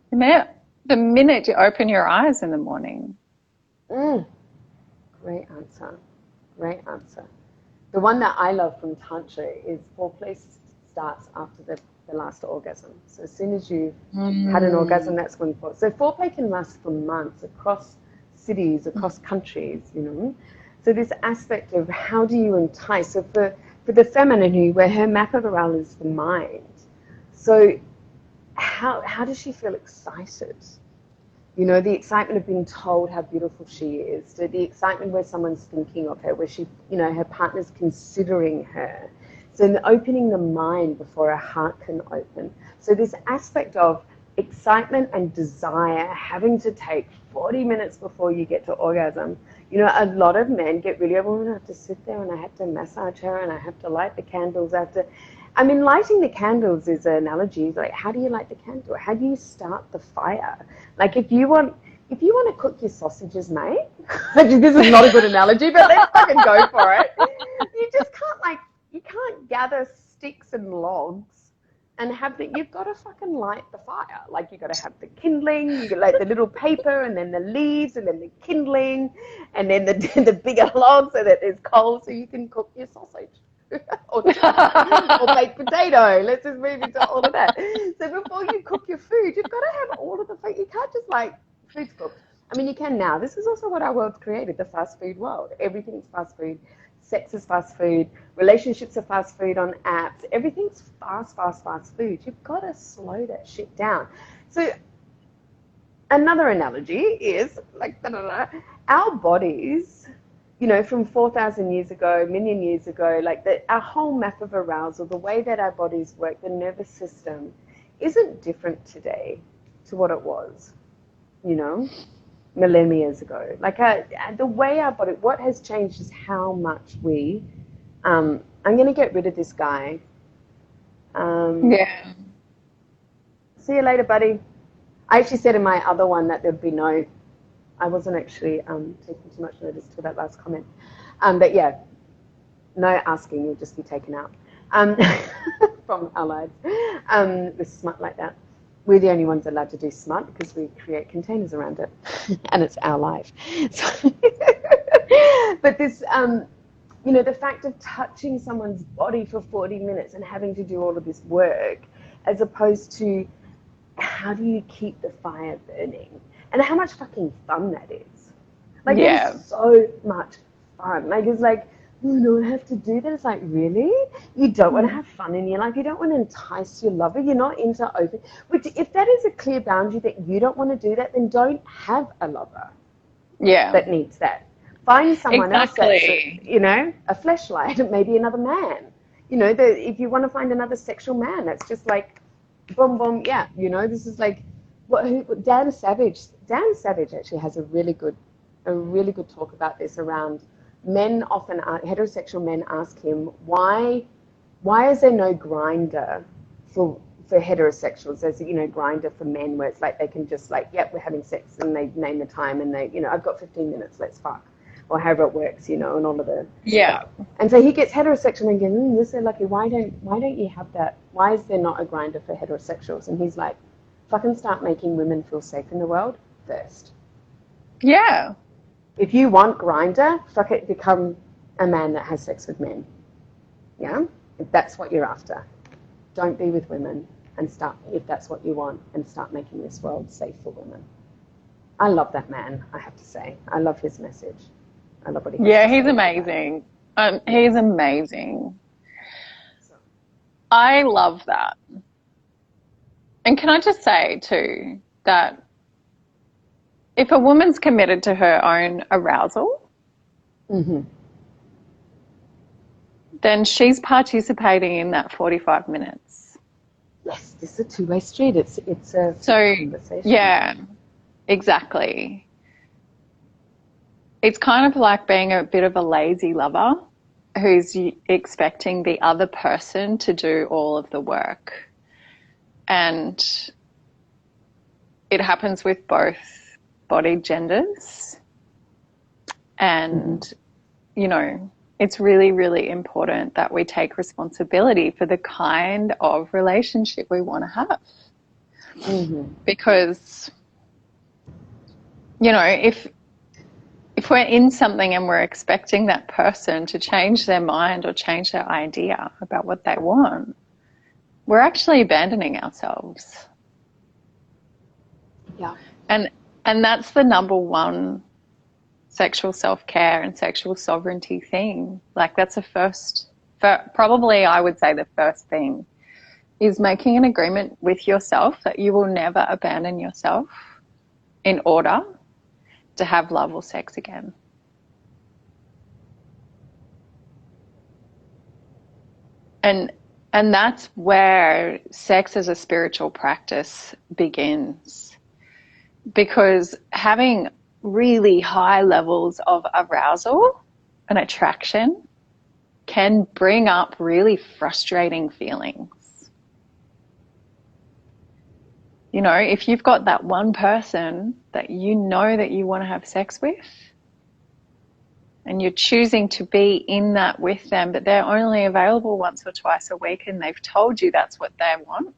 The minute you open your eyes in the morning. Great answer. Great answer. The one that I love from Tantra is foreplay starts after the last orgasm. So as soon as you've had an orgasm, that's when foreplay. So foreplay can last for months across cities, across countries, So this aspect of how do you entice? So for the feminine, where her map of arousal is the mind. So how does she feel excited? The excitement of being told how beautiful she is, the excitement where someone's thinking of her, where she, her partner's considering her. So in opening the mind before her heart can open. So this aspect of excitement and desire having to take 40 minutes before you get to orgasm. A lot of men get really, I have to sit there and I have to massage her and I have to light the candles. Lighting the candles is an analogy. Like, how do you light the candle? How do you start the fire? Like, if you want to cook your sausages, mate, this is not a good analogy, but let's fucking go for it. You just can't, you can't gather sticks and logs and you've got to fucking light the fire. Like, you got to have the kindling, you got the little paper and then the leaves and then the kindling and then the bigger log so that there's coal so you can cook your sausage. or baked potato. Let's just move into all of that. So before you cook your food, you've got to have all of the food. You can't just food's cooked. You can now. This is also what our world's created, the fast food world. Everything's fast food. Sex is fast food. Relationships are fast food on apps. Everything's fast food. You've got to slow that shit down. So another analogy is our bodies, from 4,000 years ago, a million years ago, our whole map of arousal, the way that our bodies work, the nervous system, isn't different today to what it was, millennia ago. The way our body, what has changed is how much we, I'm going to get rid of this guy. Yeah. See you later, buddy. I actually said in my other one that there'd be I wasn't actually taking too much notice to that last comment. But yeah, no asking, you'll just be taken out from our lives with smut like that. We're the only ones allowed to do smut because we create containers around it and it's our life. So but this, the fact of touching someone's body for 40 minutes and having to do all of this work as opposed to how do you keep the fire burning? And how much fucking fun that is. It's so much fun. It's you don't have to do that. It's really? You don't want to have fun in your life. You don't want to entice your lover. You're not into open. Which, if that is a clear boundary that you don't want to do that, then don't have a lover. Yeah. That needs that. Find someone else that's, a fleshlight, maybe another man. If you want to find another sexual man, that's just boom, boom, yeah. This is Dan Savage actually has a really good talk about this around men often heterosexual men ask him why is there no grinder for heterosexuals? There's grinder for men where it's they can just yep, we're having sex and they name the time and they I've got 15 minutes, let's fuck, or however it works, and all of the stuff. And so he gets heterosexual and goes, you're so lucky. Why don't you have that? Why is there not a grinder for heterosexuals? And he's like, fucking start making women feel safe in the world first. Yeah. If you want grinder, fuck it, become a man that has sex with men. Yeah? If that's what you're after. Don't be with women and start, if that's what you want, and start making this world safe for women. I love that man, I have to say. I love his message. I love what he has Yeah, to he's say. amazing. He's amazing. I love that. And can I just say too that if a woman's committed to her own arousal, then she's participating in that 45 minutes. Yes, this is a two-way street. It's a conversation. Yeah, exactly. It's kind of like being a bit of a lazy lover who's expecting the other person to do all of the work. And it happens with both bodied genders. And, you know, it's really, really important that we take responsibility for the kind of relationship we want to have. Because, you know, if we're in something and we're expecting that person to change their mind or change their idea about what they want, we're actually abandoning ourselves. Yeah. And that's the number one sexual self-care and sexual sovereignty thing. Like, that's the first, probably I would say the first thing is making an agreement with yourself that you will never abandon yourself in order to have love or sex again. And that's where sex as a spiritual practice begins. Because having really high levels of arousal and attraction can bring up really frustrating feelings. You know, if you've got that one person that you know that you want to have sex with and you're choosing to be in that with them, but they're only available once or twice a week and they've told you that's what they want,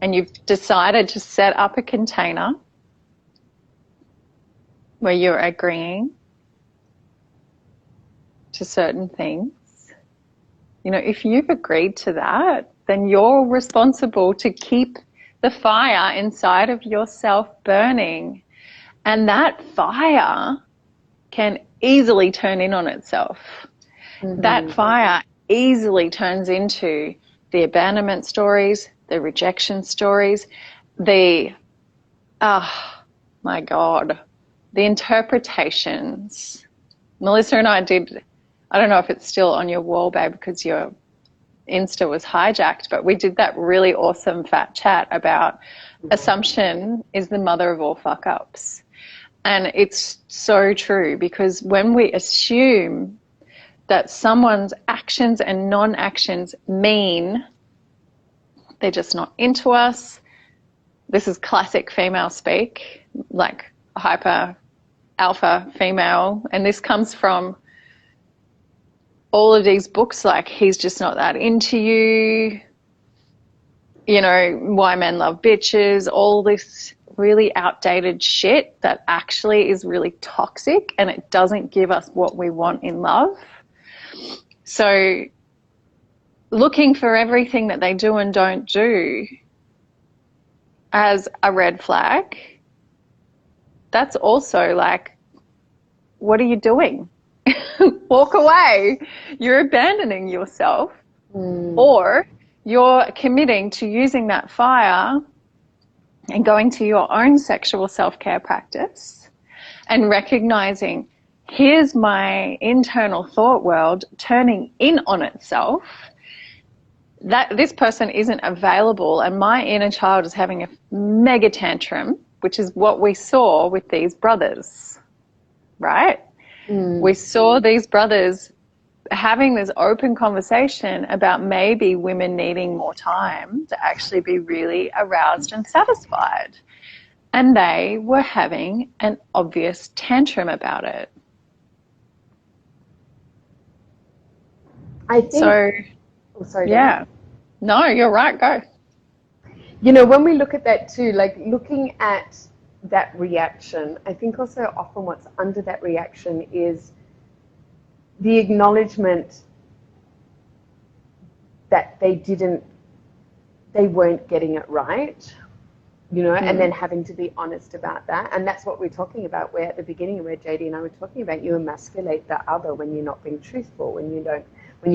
and you've decided to set up a container where you're agreeing to certain things, you know, if you've agreed to that, then you're responsible to keep the fire inside of yourself burning. And that fire can easily turn in on itself. That fire easily turns into the abandonment stories, the rejection stories, the, my God, the interpretations. Melissa and I did, I don't know if it's still on your wall, babe, because your Insta was hijacked, but we did that really awesome Phat Chat about assumption is the mother of all fuck ups. And it's so true, because when we assume that someone's actions and non-actions mean they're just not into us, this is classic female speak, like hyper alpha female, and this comes from all of these books like He's Just Not That Into You, you know, Why Men Love Bitches, all this really outdated shit that actually is really toxic and it doesn't give us what we want in love. So looking for everything that they do and don't do as a red flag, that's also like, what are you doing? Walk away. You're abandoning yourself, or you're committing to using that fire and going to your own sexual self-care practice and recognizing, here's my internal thought world turning in on itself, that this person isn't available and my inner child is having a mega tantrum, which is what we saw with these brothers, right? We saw these brothers having this open conversation about maybe women needing more time to actually be really aroused and satisfied. And they were having an obvious tantrum about it. I think... sorry. Yeah. No, you're right. Go. You know, when we look at that too, like looking at that reaction, I think also often what's under that reaction is the acknowledgement that they weren't getting it right, you know, and then having to be honest about that. And that's what we're talking about, where at the beginning where JD and I were talking about, you emasculate the other when you're not being truthful, when you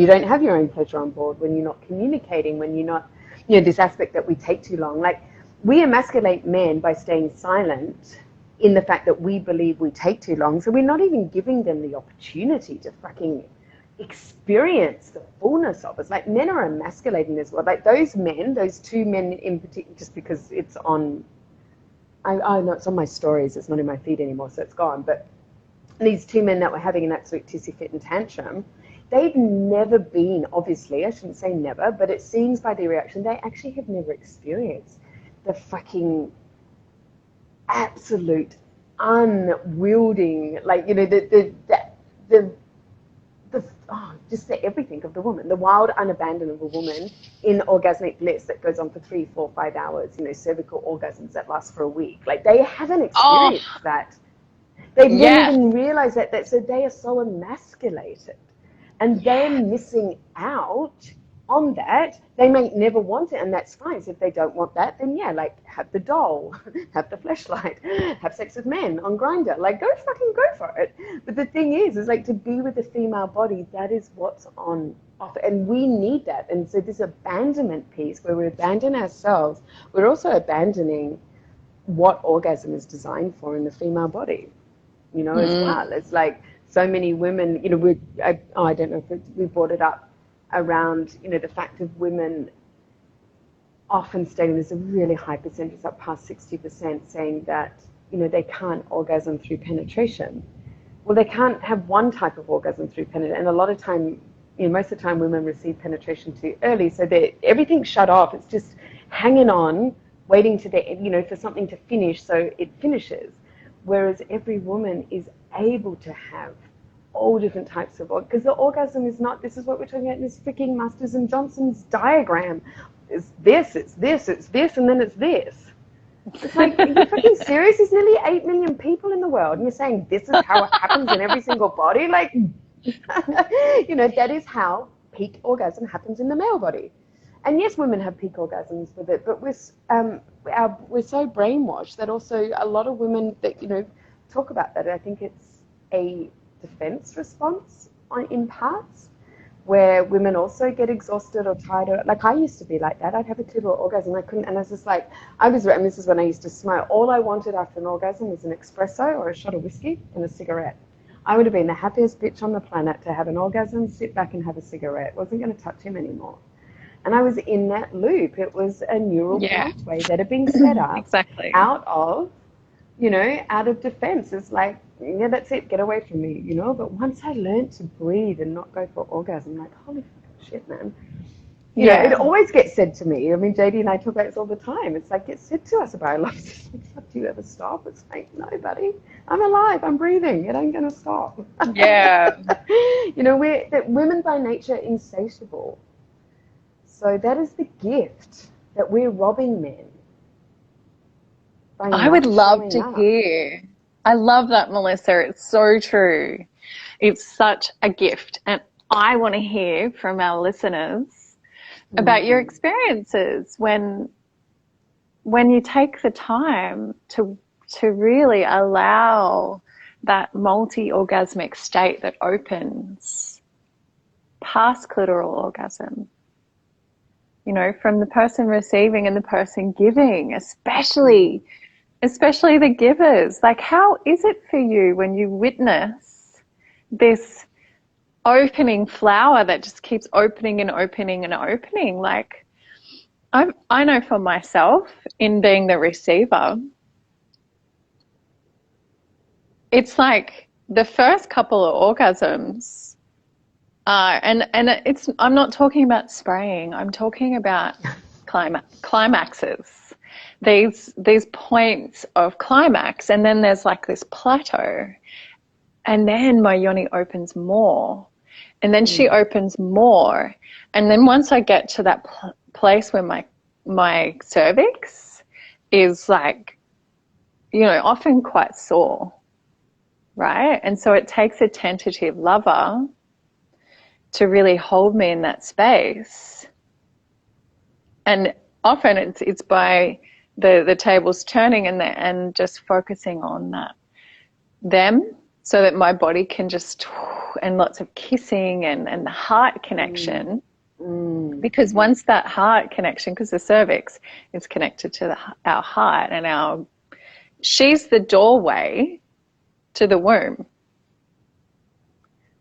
don't have your own pleasure on board, when you're not communicating, when you're not, you know, this aspect that we take too long. Like, we emasculate men by staying silent in the fact that we believe we take too long. So we're not even giving them the opportunity to fucking experience the fullness of it. Like, men are emasculating this world. Like, those two men in particular, just because it's on, I know it's on my stories, it's not in my feed anymore, so it's gone. But these two men that were having an absolute tissy fit and tantrum, they've never been, obviously, I shouldn't say never, but it seems by their reaction, they actually have never experienced the fucking absolute unwielding, like, you know, just the everything of the woman, the wild, unabandonable woman in orgasmic bliss that goes on for 3, 4, 5 hours, you know, cervical orgasms that last for a week. Like, they haven't experienced that. They've never even realized that. So they are so emasculated, and they're missing out on that. They may never want it, and that's fine. So if they don't want that, then yeah, like, have the doll, have the fleshlight, have sex with men on Grindr. Like, go for it. But the thing is like, to be with the female body, that is what's on offer, and we need that. And so this abandonment piece, where we abandon ourselves, we're also abandoning what orgasm is designed for in the female body, you know, as well. It's like, so many women, you know, I don't know if we brought it up around, you know, the fact of women often stating, there's a really high percentage, up past 60%, saying that, you know, they can't orgasm through penetration. Well, they can't have one type of orgasm through penetration, and a lot of time, you know, most of the time women receive penetration too early, so everything's shut off. It's just hanging on, waiting to you know, for something to finish, so it finishes. Whereas every woman is able to have all different types of orgasms, because the orgasm is not, this is what we're talking about in this freaking Masters and Johnson's diagram. It's this, and then it's this. It's like, are you fucking serious? There's nearly 8 million people in the world, and you're saying this is how it happens in every single body? Like, you know, that is how peak orgasm happens in the male body. And yes, women have peak orgasms with it, but we're so brainwashed that also a lot of women that, you know, talk about that. I think it's a defense response in parts, where women also get exhausted or tired. Like, I used to be like that. I'd have a clitoral orgasm. I couldn't, and I was just like, and this is when I used to smoke. All I wanted after an orgasm was an espresso or a shot of whiskey and a cigarette. I would have been the happiest bitch on the planet to have an orgasm, sit back and have a cigarette. Wasn't going to touch him anymore. And I was in that loop. It was a neural pathway that had been set up out of, you know, out of defense. It's like, yeah, that's it, get away from me, you know. But once I learned to breathe and not go for orgasm, I'm like, holy fucking shit, man. You know, it always gets said to me. I mean, JD and I talk about this all the time. It's like, it's said to us about our lives. Do you ever stop? It's like, no, buddy, I'm alive, I'm breathing, it ain't gonna stop. Yeah. You know, women by nature insatiable. So that is the gift that we're robbing men. I would love to hear. I love that, Melissa. It's so true. It's such a gift. And I want to hear from our listeners about your experiences when you take the time to really allow that multi-orgasmic state that opens past clitoral orgasm. You know, from the person receiving and the person giving, especially the givers. Like, how is it for you when you witness this opening flower that just keeps opening and opening and opening? Like, I know for myself, in being the receiver, it's like the first couple of orgasms, and it's, I'm not talking about spraying, I'm talking about climaxes, these points of climax, and then there's like this plateau, and then my yoni opens more, and then she opens more, and then once I get to that place where my cervix is like, often quite sore, right? And so it takes a tentative lover to really hold me in that space. And often it's by the tables turning and just focusing on them, so that my body can just, and lots of kissing and the heart connection. Because once that heart connection, because the cervix is connected to our heart, and she's the doorway to the womb.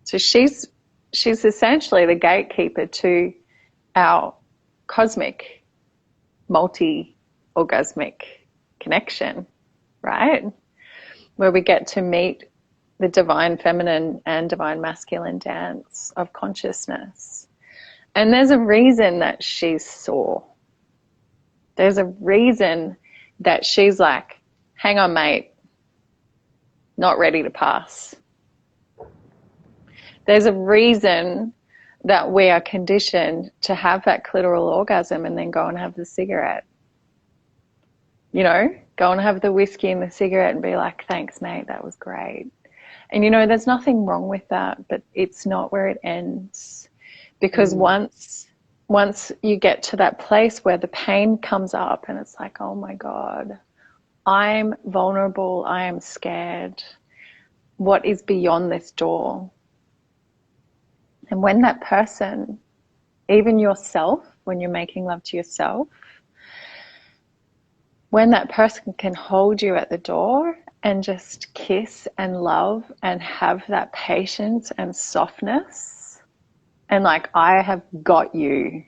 So she's essentially the gatekeeper to our cosmic, multi-orgasmic connection, right? Where we get to meet the divine feminine and divine masculine dance of consciousness. And there's a reason that she's sore. There's a reason that she's like, hang on, mate, not ready to pass. There's a reason that we are conditioned to have that clitoral orgasm and then go and have the cigarette. Go and have the whiskey and the cigarette and be like, thanks, mate, that was great. And, there's nothing wrong with that, but it's not where it ends. Because once you get to that place where the pain comes up and it's like, oh my God, I'm vulnerable, I am scared. What is beyond this door? And when that person, even yourself, when you're making love to yourself, when that person can hold you at the door and just kiss and love and have that patience and softness, and like, I have got you,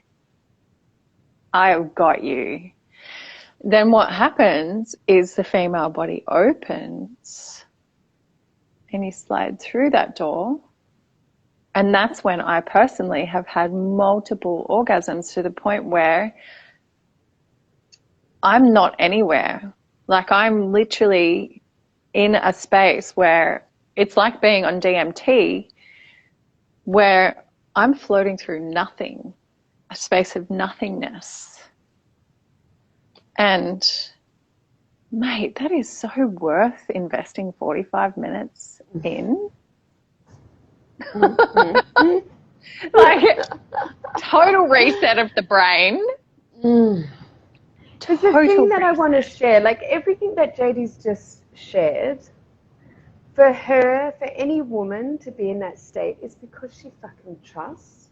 then what happens is the female body opens and you slide through that door. And that's when I personally have had multiple orgasms, to the point where I'm not anywhere. Like, I'm literally in a space where it's like being on DMT, where I'm floating through nothing, a space of nothingness. And mate, that is so worth investing 45 minutes in. Like, total reset of the brain. There's a thing that I want to share, like everything that JD's just shared, for her, for any woman to be in that state, is because she fucking trusts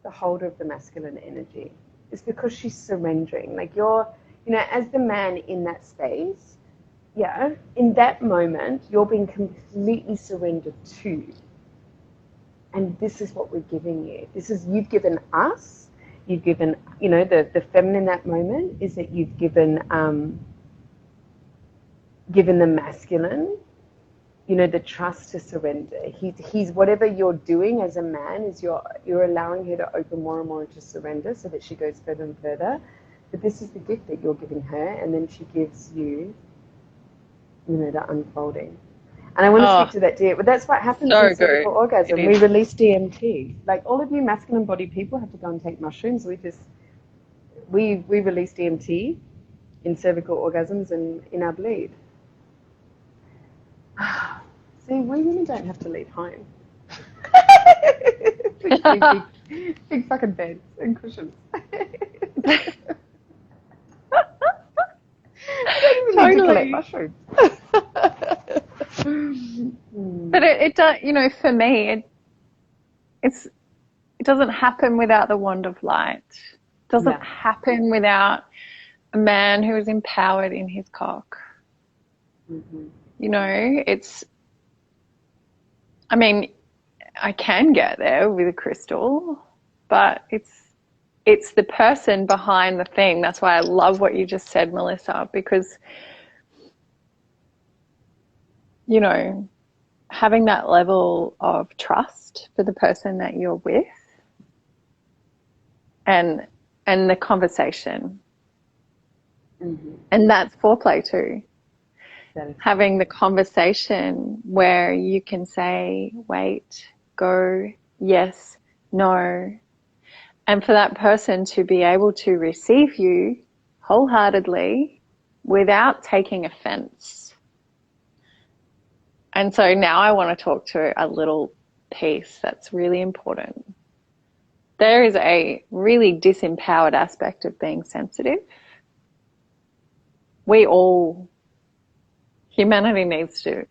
the holder of the masculine energy. It's because she's surrendering. Like, as the man in that space, in that moment, you're being completely surrendered to. And this is what we're giving you. You've given us, you've given, the feminine in that moment is that you've given the masculine, the trust to surrender. He's whatever you're doing as a man is you're allowing her to open more and more into surrender, so that she goes further and further. But this is the gift that you're giving her, and then she gives you, the unfolding. And I want to speak to that, dear. But that's what happens in cervical orgasm. We release DMT. Like, all of you masculine body people have to go and take mushrooms. We release DMT in cervical orgasms and in our bleed. See, we really don't have to leave home. big fucking beds and cushions. Totally. But it does, for me, it doesn't happen without the wand of light. It doesn't happen without a man who is empowered in his cock. I can get there with a crystal, but it's the person behind the thing. That's why I love what you just said, Melissa, because, having that level of trust for the person that you're with, and the conversation. And that's foreplay too. Having the conversation where you can say, wait, go, yes, no. And for that person to be able to receive you wholeheartedly without taking offense. And so now I want to talk to a little piece that's really important. There is a really disempowered aspect of being sensitive. Humanity needs to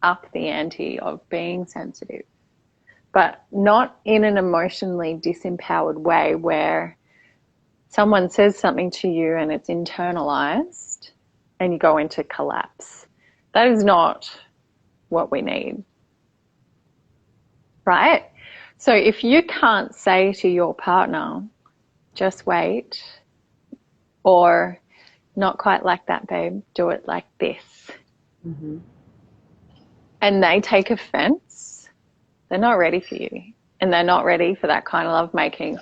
up the ante of being sensitive, but not in an emotionally disempowered way where someone says something to you and it's internalized and you go into collapse. That is not what we need, right? So if you can't say to your partner, just wait, or not quite like that, babe, do it like this, and they take offense, they're not ready for you, and they're not ready for that kind of lovemaking.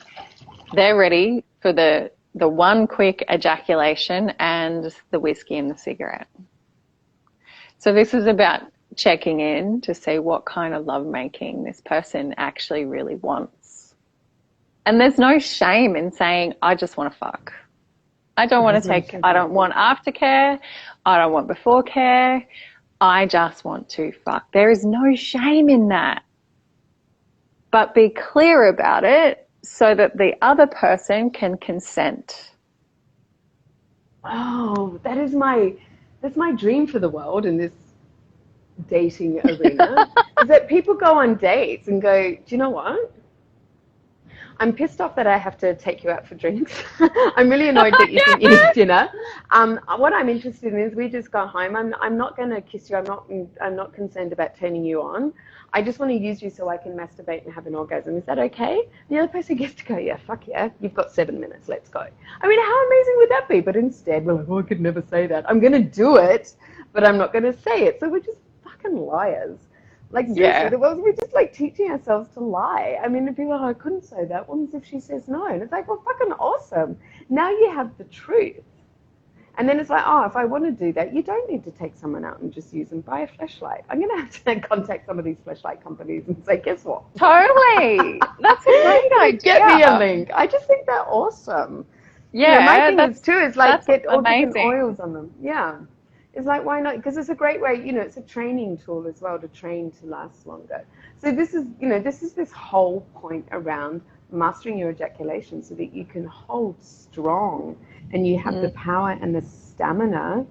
They're ready for the one quick ejaculation and the whiskey and the cigarette. So this is about checking in to see what kind of lovemaking this person actually really wants. And there's no shame in saying, I just want to fuck. I don't want aftercare. I don't want before care. I just want to fuck. There is no shame in that. But be clear about it so that the other person can consent. Oh, that's my dream for the world in this dating arena. Is that people go on dates and go, do you know what? I'm pissed off that I have to take you out for drinks. I'm really annoyed that you didn't eat dinner. What I'm interested in is we just go home. I'm not going to kiss you. I'm not concerned about turning you on. I just want to use you so I can masturbate and have an orgasm. Is that okay? The other person gets to go, yeah, fuck yeah. You've got 7 minutes. Let's go. I mean, how amazing would that be? But instead, we're like, oh, I could never say that. I'm going to do it, but I'm not going to say it. So we're just fucking liars. Like, seriously, we're just like teaching ourselves to lie. I mean, if people are like, I couldn't say that, what if she says no? And it's like, well, fucking awesome. Now you have the truth. And then it's like, oh, if I want to do that, you don't need to take someone out and just use them. Buy a fleshlight. I'm going to have to contact some of these fleshlight companies and say, guess what? Totally. That's a great idea. Get me a link. I just think they're awesome. Yeah. My thing is too, is like get all amazing. different oils on them. Yeah. It's like, why not? Because it's a great way, it's a training tool as well to train to last longer. So this is this whole point around mastering your ejaculation so that you can hold strong and you have the power and the stamina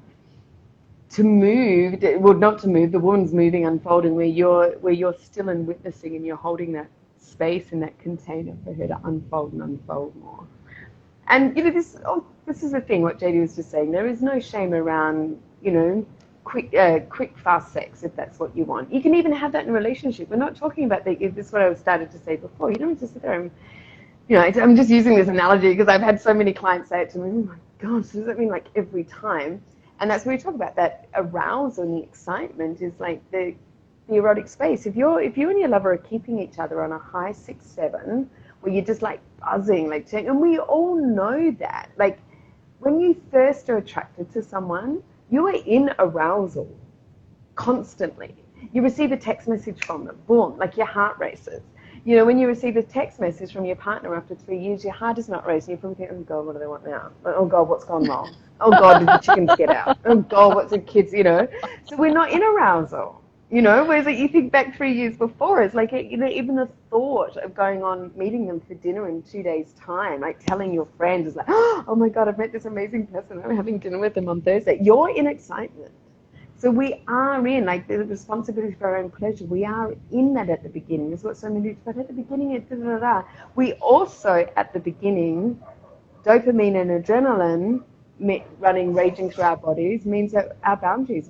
to move, well, not to move, the woman's moving, unfolding, where you're still and witnessing and you're holding that space in that container for her to unfold and unfold more. And, this is the thing, what JD was just saying. There is no shame around, quick, fast sex, if that's what you want. You can even have that in a relationship. We're not talking about that. This is what I started to say before. You don't have to sit there and, I'm just using this analogy because I've had so many clients say it to me, oh my gosh, does that mean like every time? And that's where we talk about that arousal and the excitement is like the erotic space. If you and your lover are keeping each other on a high 6, 7, where you're just like buzzing, and we all know that. Like when you first are attracted to someone, you are in arousal constantly. You receive a text message from them, boom, like your heart races. When you receive a text message from your partner after 3 years, your heart is not racing. You probably think, oh God, what do they want now? Oh God, what's gone wrong? Oh God, did the chickens get out? Oh God, what's the kids, So we're not in arousal. Whereas like you think back 3 years before, it's like, even the thought of going on, meeting them for dinner in 2 days' time, like telling your friends is like, oh my God, I've met this amazing person. I'm having dinner with them on Thursday. You're in excitement. So we are in, like, the responsibility for our own pleasure. We are in that at the beginning. That's what so many do. But at the beginning, it's da-da-da-da. We also, at the beginning, dopamine and adrenaline raging through our bodies means that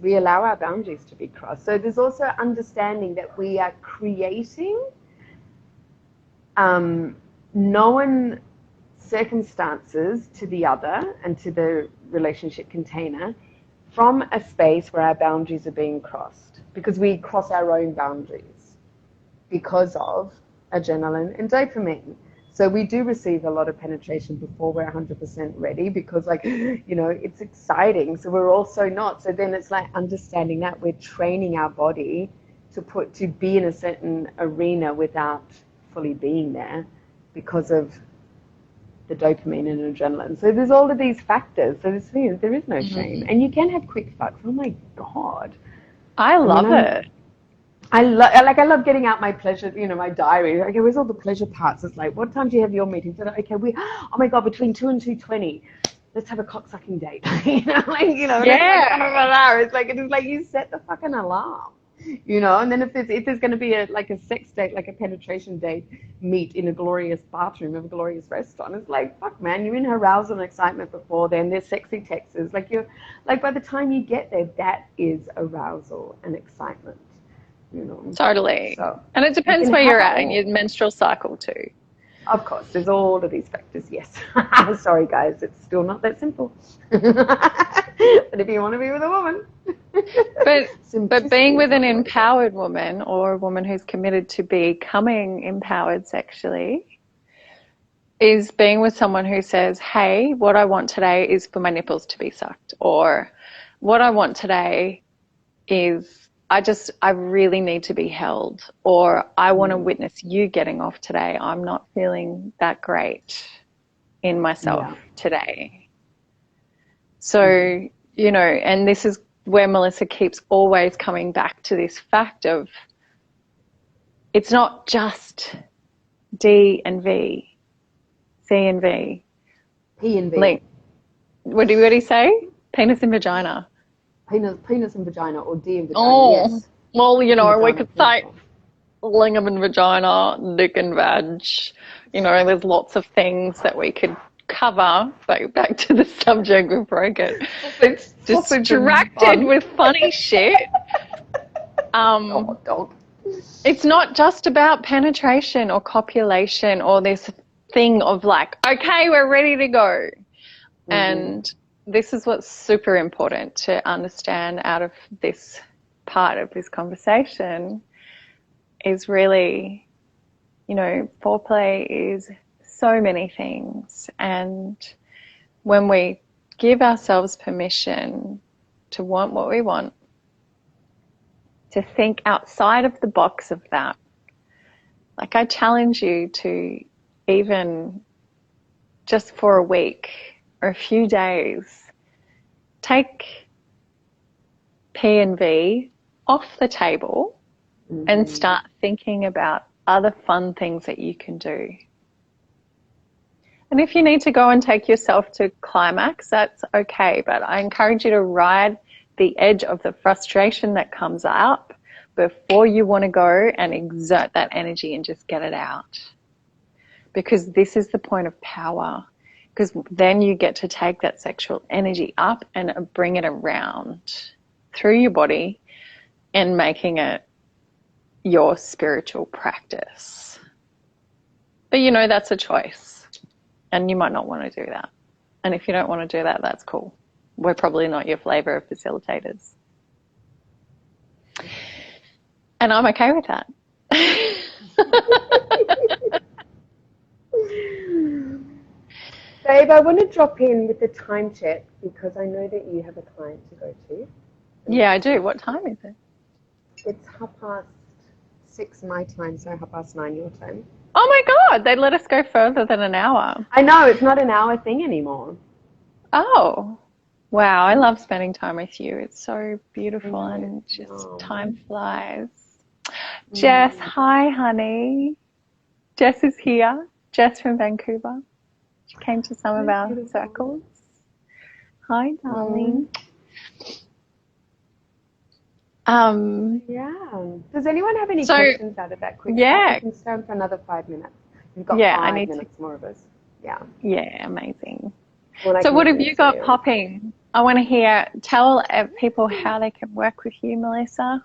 we allow our boundaries to be crossed. So there's also understanding that we are creating known circumstances to the other and to the relationship container from a space where our boundaries are being crossed, because we cross our own boundaries because of adrenaline and dopamine. So we do receive a lot of penetration before we're 100% ready because, it's exciting. So we're also not. So then it's like understanding that we're training our body to be in a certain arena without fully being there because of the dopamine and adrenaline. So there's all of these factors. So there is no shame. And you can have quick fucks. Oh my God. I love it. I love getting out my pleasure, my diary. Okay, where's all the pleasure parts? It's like, what time do you have your meeting? So, okay, oh my God, between 2 and 2:20, let's have a cocksucking date. Yeah. It's like you set the fucking alarm, and then if there's going to be a sex date, like a penetration date, meet in a glorious bathroom of a glorious restaurant, it's like, fuck man, you're in arousal and excitement before then. There's sexy texts. By the time you get there, that is arousal and excitement. Totally. So and it depends where you're at in your menstrual cycle too. Of course, there's all of these factors, yes. Sorry, guys, it's still not that simple. But if you want to be with a woman. But being with an empowered woman, or a woman who's committed to becoming empowered sexually, is being with someone who says, hey, what I want today is for my nipples to be sucked, or what I want today is I really need to be held, or I want to witness you getting off today. I'm not feeling that great in myself today. So, and this is where Melissa keeps always coming back to this fact of it's not just D and V, C and V. P and V. What do you say? Penis and vagina. Penis and vagina, or D and vagina, yes. Well, we could say lingam and vagina, dick and vag. There's lots of things that we could cover. But back to the subject before I get distracted with funny shit. It's not just about penetration or copulation or this thing of like, okay, we're ready to go. And this is what's super important to understand out of this part of this conversation is really, foreplay is so many things. And when we give ourselves permission to want what we want, to think outside of the box of that, like I challenge you to even just for a week or a few days, take P and V off the table and start thinking about other fun things that you can do. And if you need to go and take yourself to climax, that's okay. But I encourage you to ride the edge of the frustration that comes up before you want to go and exert that energy and just get it out. Because this is the point of power. Because then you get to take that sexual energy up and bring it around through your body and making it your spiritual practice. But that's a choice. And you might not want to do that. And if you don't want to do that, that's cool. We're probably not your flavor of facilitators. And I'm okay with that. Babe, I want to drop in with the time check because I know that you have a client to go to. Yeah, I do. What time is it? It's 6:30 my time, so 9:30 your time. Oh my God, they let us go further than an hour. I know, it's not an hour thing anymore. Oh, wow. I love spending time with you. It's so beautiful and just time flies. Jess, hi, honey. Jess is here. Jess from Vancouver. She came to some of our circles. Hi, darling. Does anyone have any questions out of that quick? Yeah. We can stay on for another 5 minutes. We've got 5 minutes more of us. Yeah. Yeah, amazing. So what have you got popping? I want to tell people how they can work with you, Melissa.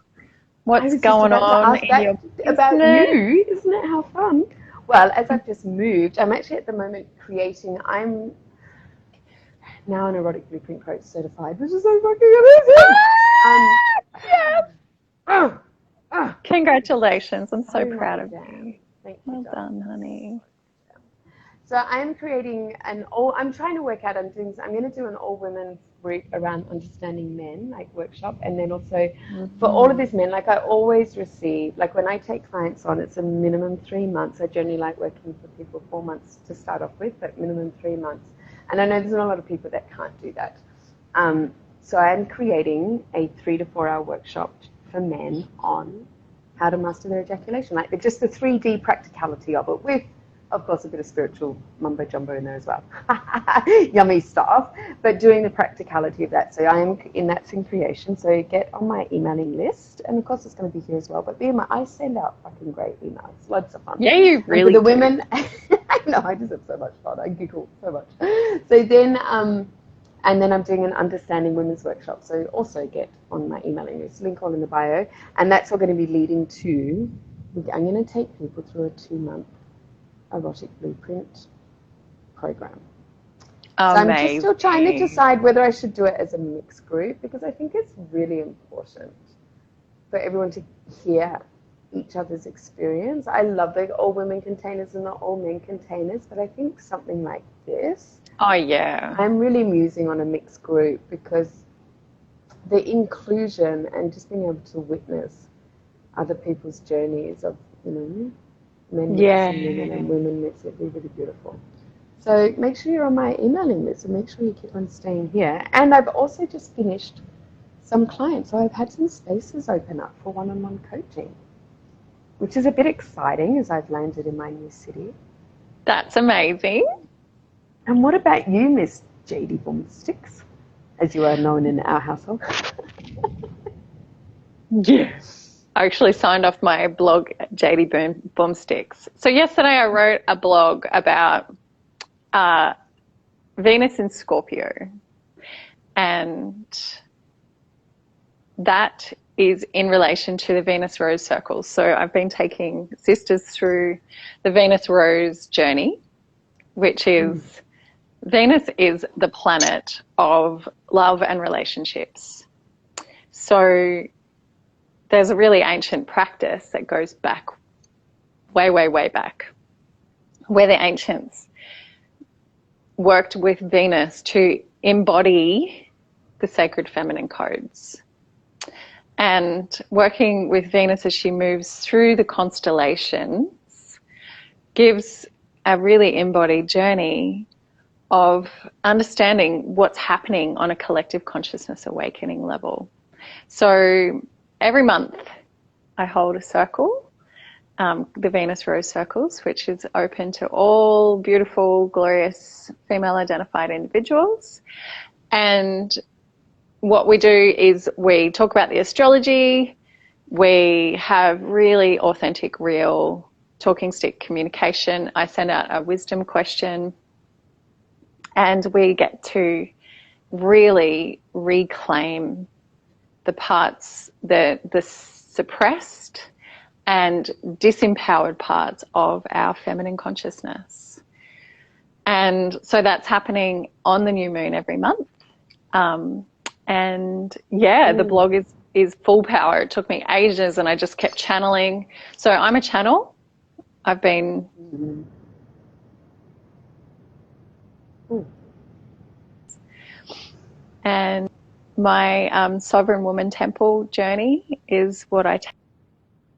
What's going on in your business? About you, isn't it? How fun. Well, as I've just moved, I'm actually at the moment I'm now an erotic blueprint coach certified, which is so fucking amazing. Congratulations. I'm so proud of you. Thank you. Well done, honey. So I'm creating I'm trying to work out, I'm going to do an all women's group around understanding men, like workshop, and then also for all of these men, like I always receive, like when I take clients on, it's a minimum 3 months. I generally like working for people 4 months to start off with, but minimum 3 months. And I know there's not a lot of people that can't do that. So I'm creating a 3 to 4 hour workshop for men on how to master their ejaculation, like just the 3D practicality of it, with, of course, a bit of spiritual mumbo jumbo in there as well. Yummy stuff, but doing the practicality of that. So I am that's in creation. So get on my emailing list, and of course it's going to be here as well. But I send out fucking great emails, loads of fun. Yeah, you really and for the do. women, I know I just have so much fun. I giggle so much. So then, and then I'm doing an understanding women's workshop. So also get on my emailing list. Link all in the bio, and that's all going to be leading to. I'm going to take people through a 2-month erotic blueprint program. Amazing. So I'm just still trying to decide whether I should do it as a mixed group, because I think it's really important for everyone to hear each other's experience. I love the all women containers and not all men containers, but I think something like this, Oh, yeah. I'm really musing on a mixed group, because the inclusion and just being able to witness other people's journeys of, men mixing women and women mix it, be really beautiful. So make sure you're on my emailing list, and make sure you keep on staying here. And I've also just finished some clients, so I've had some spaces open up for one-on-one coaching, which is a bit exciting as I've landed in my new city. That's amazing. And what about you, Miss JD Boomsticks, as you are known in our household? Yeah. I actually signed off my blog, JD Boomsticks. So yesterday I wrote a blog about Venus in Scorpio, and that is in relation to the Venus Rose circles. So I've been taking sisters through the Venus Rose journey, which is Venus is the planet of love and relationships. So there's a really ancient practice that goes back way, way, way back, where the ancients worked with Venus to embody the sacred feminine codes. And working with Venus as she moves through the constellations gives a really embodied journey of understanding what's happening on a collective consciousness awakening level. So every month I hold a circle, the Venus Rose Circles, which is open to all beautiful, glorious female-identified individuals. And what we do is we talk about the astrology, we have really authentic, real talking stick communication. I send out a wisdom question, and we get to really reclaim the parts, the suppressed and disempowered parts of our feminine consciousness. And so that's happening on the new moon every month. And yeah, the blog is full power. It took me ages, and I just kept channeling. So I'm a channel. I've been and my Sovereign Woman Temple journey is what I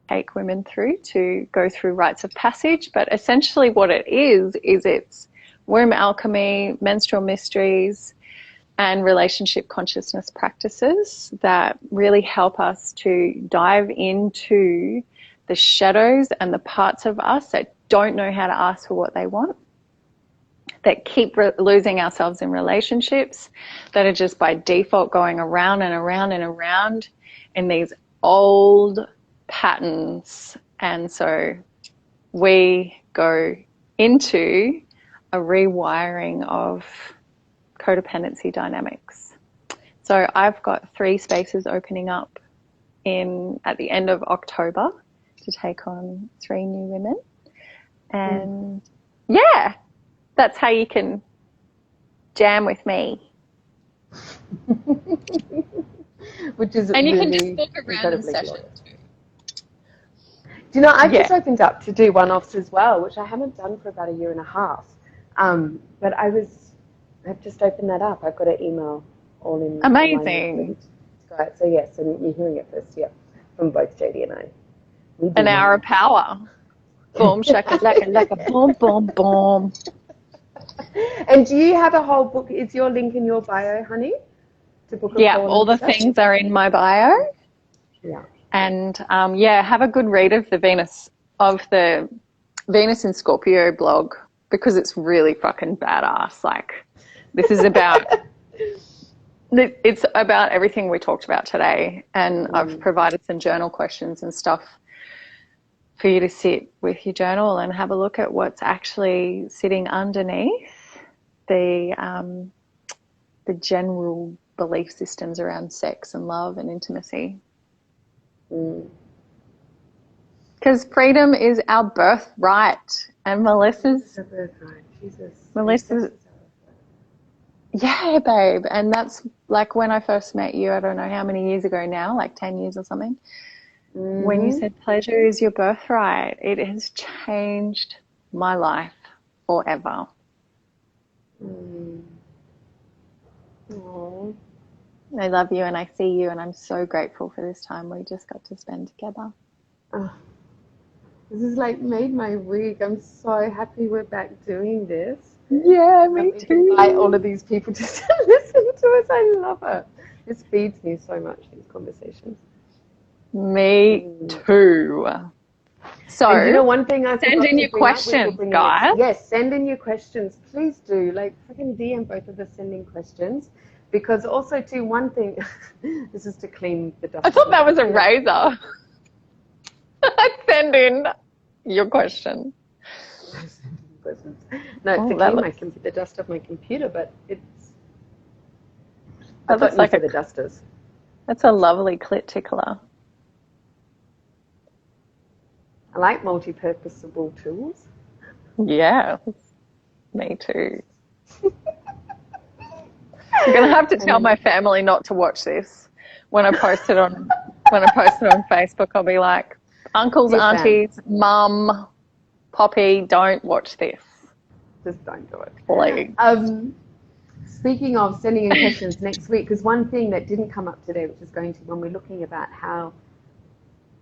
take women through to go through rites of passage. But essentially what it is it's womb alchemy, menstrual mysteries, and relationship consciousness practices that really help us to dive into the shadows and the parts of us that don't know how to ask for what they want, that keep losing ourselves in relationships, that are just by default going around and around and around in these old patterns. And so we go into a rewiring of codependency dynamics. So I've got 3 spaces opening up at the end of October to take on 3 new women. And yeah, that's how you can jam with me. Which is and you really can just book a random session too. Do you know, I've just opened up to do one-offs as well, which I haven't done for about 1.5 years. But I've just opened that up. I've got an email all in Amazing. Right. So yes, and you're hearing it first, yeah, from both JD and I. An hour of power. Boom, shaka, laka, laka, boom, boom, boom. And do you have a whole book? Is your link in your bio, honey? To book a Yeah, call all the things are in my bio. Yeah. And have a good read of the Venus in Scorpio blog, because it's really fucking badass. Like, this is about it's about everything we talked about today, and I've provided some journal questions and stuff for you to sit with your journal and have a look at what's actually sitting underneath the general belief systems around sex and love and intimacy. Because freedom is our birthright, and Melissa's. Yeah, babe. And that's like when I first met you, I don't know how many years ago now, like 10 years or something. When you said pleasure is your birthright, it has changed my life forever. Aww. I love you and I see you, and I'm so grateful for this time we just got to spend together. This has like made my week. I'm so happy we're back doing this. Yeah, me too. Invite all of these people to listen to us. I love it. This feeds me so much, these conversations. Me too. So, and you know, one thing I send in your questions, guys. Yes, send in your questions. Please do. Like, freaking DM both of us sending questions. Because also, too, one thing, this is to clean the dust. I thought that was a razor. Send in your question. No, it's to clean the dust off my computer, but it's... That looks like the dusters. That's a lovely clit tickler. I like multi-purposable tools. Yeah, me too. I'm gonna have to tell my family not to watch this. When I post it on Facebook, I'll be like, uncles, aunties, mum, Poppy, don't watch this. Just don't do it. Please. Speaking of sending in questions next week, because one thing that didn't come up today, which is going to, when we're looking about how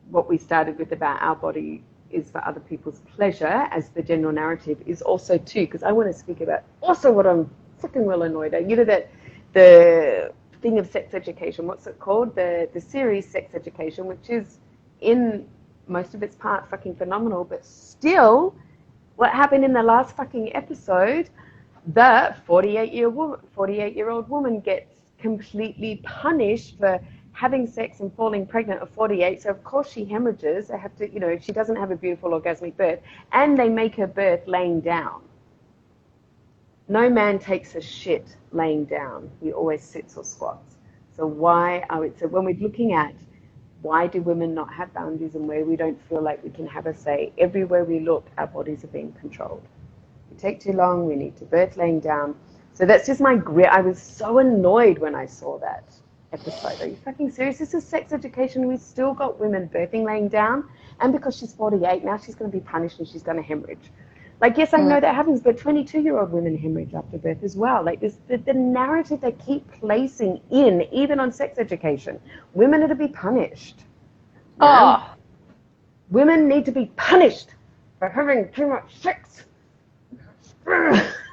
what we started with about our body is for other people's pleasure as the general narrative, is also too, because I want to speak about also what I'm freaking well annoyed at. You know that the thing of sex education, what's it called? The series Sex Education, which is in most of its part fucking phenomenal, but still what happened in the last fucking episode, the 48-year-old woman gets completely punished for having sex and falling pregnant at 48. So of course she hemorrhages. They have to, you know, she doesn't have a beautiful orgasmic birth, and they make her birth laying down. No man takes a shit laying down. He always sits or squats. So when we're looking at why do women not have boundaries and where we don't feel like we can have a say, everywhere we look, our bodies are being controlled. We take too long, we need to birth laying down. So that's just my grit. I was so annoyed when I saw that episode. Are you fucking serious? This is sex education. We've still got women birthing laying down, and because she's 48, now she's going to be punished and she's going to hemorrhage. Like, yes, I know that happens, but 22-year-old women hemorrhage after birth as well. Like, this, the narrative they keep placing in, even on sex education, women are to be punished. Oh. Women need to be punished for having too much sex.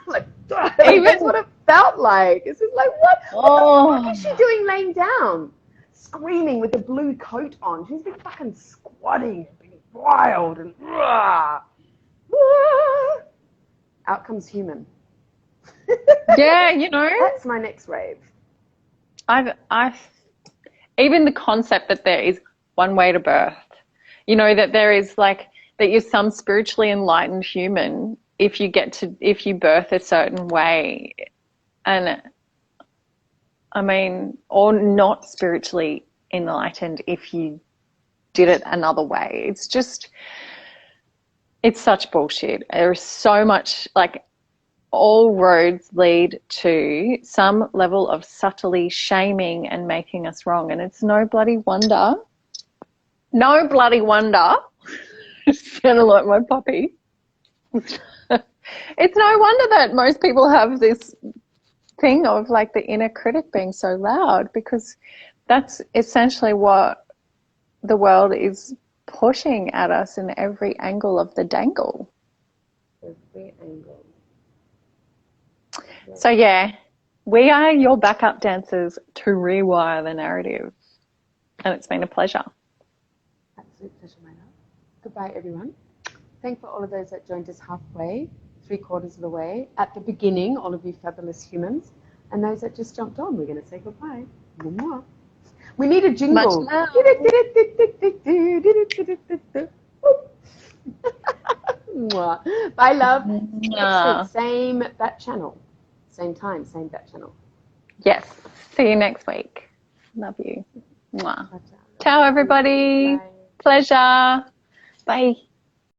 Like, that's what it felt like. It's just like, what the fuck is she doing laying down? Screaming with a blue coat on. She's been fucking squatting, being wild, and out comes human. Yeah, you know. That's my next rave. I've even the concept that there is one way to birth. You know, that there is like, that you're some spiritually enlightened human if you birth a certain way. And I mean, or not spiritually enlightened if you did it another way. It's just, it's such bullshit. There's so much, like, all roads lead to some level of subtly shaming and making us wrong. And it's no bloody wonder. Sounded like my puppy. It's no wonder that most people have this thing of like the inner critic being so loud, because that's essentially what the world is pushing at us in every angle of the dangle. Every angle. Yeah. So yeah, we are your backup dancers to rewire the narrative. And it's been a pleasure. Absolute pleasure, my love. Goodbye, everyone. Thank for all of those that joined us halfway, 3/4 of the way. At the beginning, all of you fabulous humans. And those that just jumped on, we're going to say goodbye. Mwah. We need a jingle. Much love. Bye, love. Mwah. Same bat channel. Same time, same bat channel. Yes. See you next week. Love you. Mwah. Ciao, everybody. Bye. Pleasure. Bye.